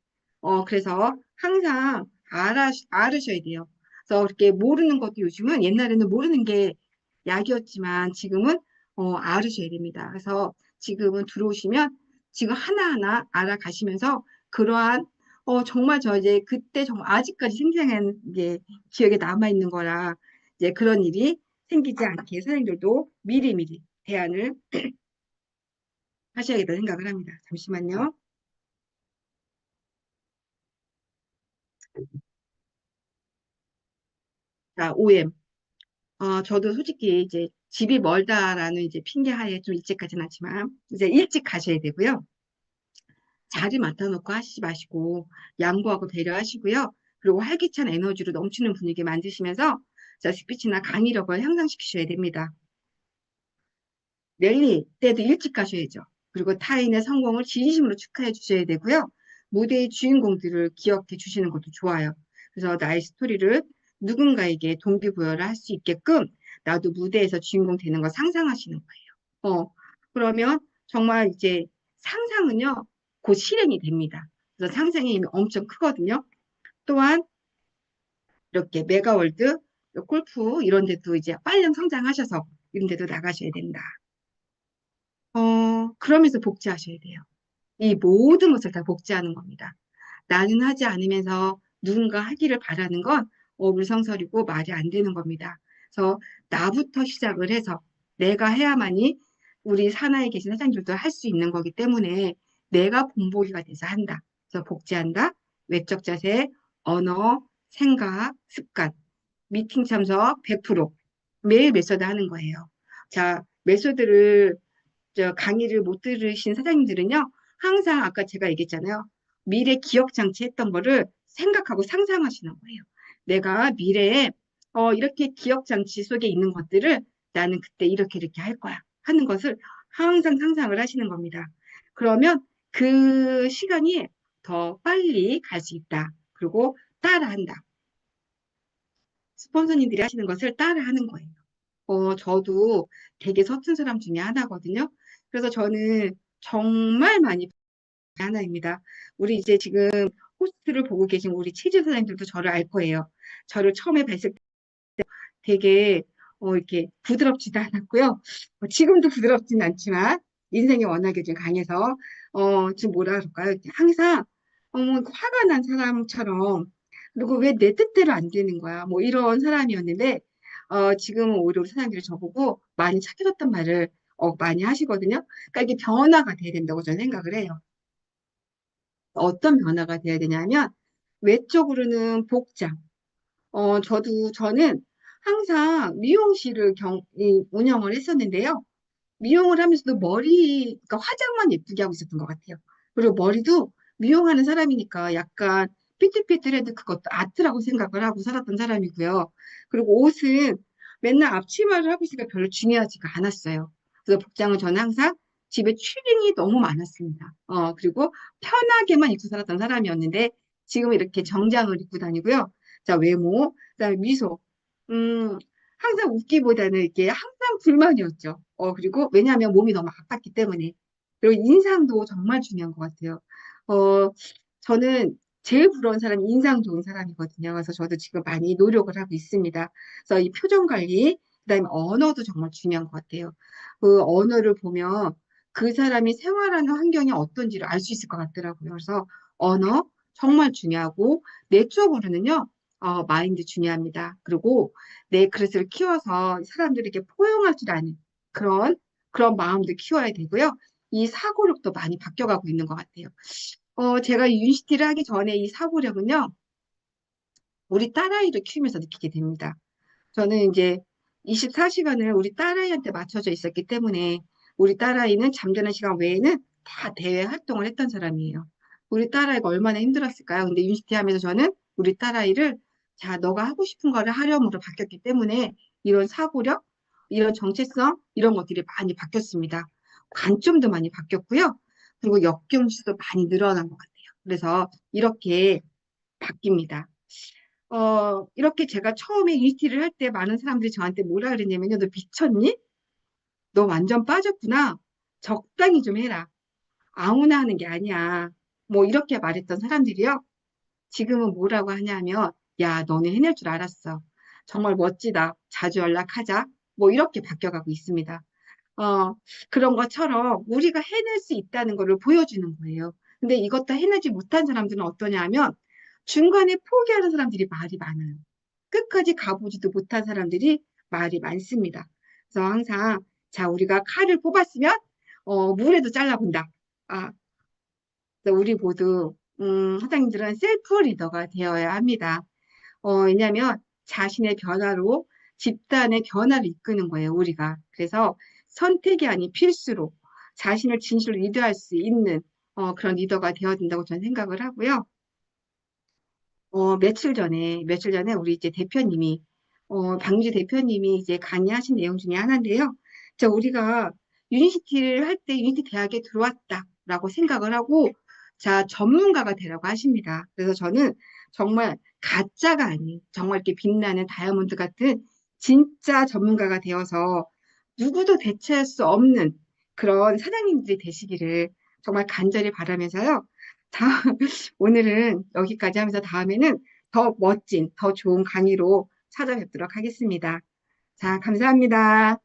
그래서 항상 알으셔야 돼요. 그래서 그렇게 모르는 것도 요즘은 옛날에는 모르는 게 약이었지만 지금은 알으셔야 됩니다. 그래서 지금은 들어오시면 지금 하나하나 알아가시면서 그러한 정말 저 이제 그때 정말 아직까지 생생한 게 기억에 남아있는 거라 이제 그런 일이 생기지 않게 선생님들도 미리미리 대안을 하셔야겠다 생각을 합니다. 잠시만요. 자, OM. 저도 솔직히 이제 집이 멀다라는 이제 핑계하에 좀 일찍 가진 않지만 이제 일찍 가셔야 되고요. 자리 맡아놓고 하시지 마시고 양보하고 배려하시고요. 그리고 활기찬 에너지로 넘치는 분위기 만드시면서 자, 스피치나 강의력을 향상시키셔야 됩니다. 랠리 때도 일찍 가셔야죠. 그리고 타인의 성공을 진심으로 축하해 주셔야 되고요. 무대의 주인공들을 기억해 주시는 것도 좋아요. 그래서 나의 스토리를 누군가에게 동기부여를 할 수 있게끔 나도 무대에서 주인공 되는 걸 상상하시는 거예요. 그러면 정말 이제 상상은요, 곧 실행이 됩니다. 그래서 상상의 힘이 엄청 크거든요. 또한 이렇게 메가월드, 골프 이런 데도 이제 빨리 성장하셔서 이런 데도 나가셔야 된다. 그러면서 복제하셔야 돼요. 이 모든 것을 다 복제하는 겁니다. 나는 하지 않으면서 누군가 하기를 바라는 건 어불성설이고 말이 안 되는 겁니다. 그래서 나부터 시작을 해서 내가 해야만이 우리 산하에 계신 사장님들도 할 수 있는 거기 때문에 내가 본보기가 돼서 한다. 그래서 복제한다. 외적 자세, 언어, 생각, 습관, 미팅 참석 100% 매일 메소드 하는 거예요. 자, 메소드를 강의를 못 들으신 사장님들은요, 항상 아까 제가 얘기했잖아요. 미래 기억 장치 했던 거를 생각하고 상상하시는 거예요. 내가 미래에 이렇게 기억 장치 속에 있는 것들을 나는 그때 이렇게 할 거야 하는 것을 항상 상상을 하시는 겁니다. 그러면 그 시간이 더 빨리 갈 수 있다. 그리고 따라한다. 스폰서님들이 하시는 것을 따라하는 거예요. 저도 되게 서툰 사람 중에 하나거든요. 그래서 저는 정말 많이 하나입니다. 우리 이제 지금 호스트를 보고 계신 우리 체질 선생님들도 저를 알 거예요. 저를 처음에 뵀을 때 되게 이렇게 부드럽지도 않았고요. 지금도 부드럽진 않지만 인생이 워낙에 좀 강해서 좀 뭐라 그럴까요? 항상 화가 난 사람처럼 그리고 왜 내 뜻대로 안 되는 거야? 뭐 이런 사람이었는데 지금은 오히려 우리 사장님들이 저보고 많이 착해졌단 말을 많이 하시거든요. 그러니까 이게 변화가 돼야 된다고 저는 생각을 해요. 어떤 변화가 돼야 되냐면 외적으로는 복장. 저는 항상 미용실을 운영을 했었는데요. 미용을 하면서도 그러니까 화장만 예쁘게 하고 있었던 것 같아요. 그리고 머리도 미용하는 사람이니까 약간 삐뚤삐뚤해도 그것도 아트라고 생각을 하고 살았던 사람이고요. 그리고 옷은 맨날 앞치마를 하고 있으니까 별로 중요하지가 않았어요. 그래서 복장은 저는 항상 집에 추리닝이 너무 많았습니다. 그리고 편하게만 입고 살았던 사람이었는데 지금 이렇게 정장을 입고 다니고요. 자, 외모, 그다음에 미소. 음, 항상 웃기보다는 이게 항상 불만이었죠. 그리고 왜냐하면 몸이 너무 아팠기 때문에. 그리고 인상도 정말 중요한 것 같아요. 어, 저는 제일 부러운 사람이 인상 좋은 사람이거든요. 그래서 저도 지금 많이 노력을 하고 있습니다. 그래서 이 표정 관리, 그다음에 언어도 정말 중요한 것 같아요. 그 언어를 보면 그 사람이 생활하는 환경이 어떤지를 알 수 있을 것 같더라고요. 그래서 언어 정말 중요하고 내적으로는요, 마인드 중요합니다. 그리고 내 그릇을 키워서 사람들에게 포용할 줄 아는 그런 마음도 키워야 되고요. 이 사고력도 많이 바뀌어가고 있는 것 같아요. 제가 유니시티를 하기 전에 이 사고력은요, 우리 딸아이를 키우면서 느끼게 됩니다. 저는 이제 24시간을 우리 딸아이한테 맞춰져 있었기 때문에 우리 딸아이는 잠자는 시간 외에는 다 대외 활동을 했던 사람이에요. 우리 딸아이가 얼마나 힘들었을까요? 근데 유니시티 하면서 저는 우리 딸아이를 자, 너가 하고 싶은 거를 하렴으로 바뀌었기 때문에 이런 사고력, 이런 정체성, 이런 것들이 많이 바뀌었습니다. 관점도 많이 바뀌었고요. 그리고 역경수도 많이 늘어난 것 같아요. 그래서 이렇게 바뀝니다. 이렇게 제가 처음에 유니티를 할 때 많은 사람들이 저한테 뭐라 그랬냐면요. 너 미쳤니? 너 완전 빠졌구나. 적당히 좀 해라. 아무나 하는 게 아니야. 뭐 이렇게 말했던 사람들이요. 지금은 뭐라고 하냐면, 야, 너는 해낼 줄 알았어. 정말 멋지다. 자주 연락하자. 뭐 이렇게 바뀌어가고 있습니다. 어, 그런 것처럼 우리가 해낼 수 있다는 것을 보여주는 거예요. 근데 이것도 해내지 못한 사람들은 어떠냐 하면 중간에 포기하는 사람들이 말이 많아요. 끝까지 가보지도 못한 사람들이 말이 많습니다. 그래서 항상 자, 우리가 칼을 뽑았으면 물에도 잘라본다. 아, 그래서 우리 모두 사장님들은 셀프 리더가 되어야 합니다. 왜냐하면 자신의 변화로 집단의 변화를 이끄는 거예요, 우리가. 그래서 선택이 아닌 필수로 자신을 진실로 리드할 수 있는 그런 리더가 되어야 된다고 저는 생각을 하고요. 며칠 전에 우리 이제 대표님이, 박유주 대표님이 이제 강의하신 내용 중에 하나인데요. 자, 우리가 유니시티를 할 때 유니티 대학에 들어왔다라고 생각을 하고, 자, 전문가가 되라고 하십니다. 그래서 저는 정말 가짜가 아닌, 정말 이렇게 빛나는 다이아몬드 같은 진짜 전문가가 되어서 누구도 대체할 수 없는 그런 사장님들이 되시기를 정말 간절히 바라면서요. 오늘은 여기까지 하면서 다음에는 더 멋진, 더 좋은 강의로 찾아뵙도록 하겠습니다. 자, 감사합니다.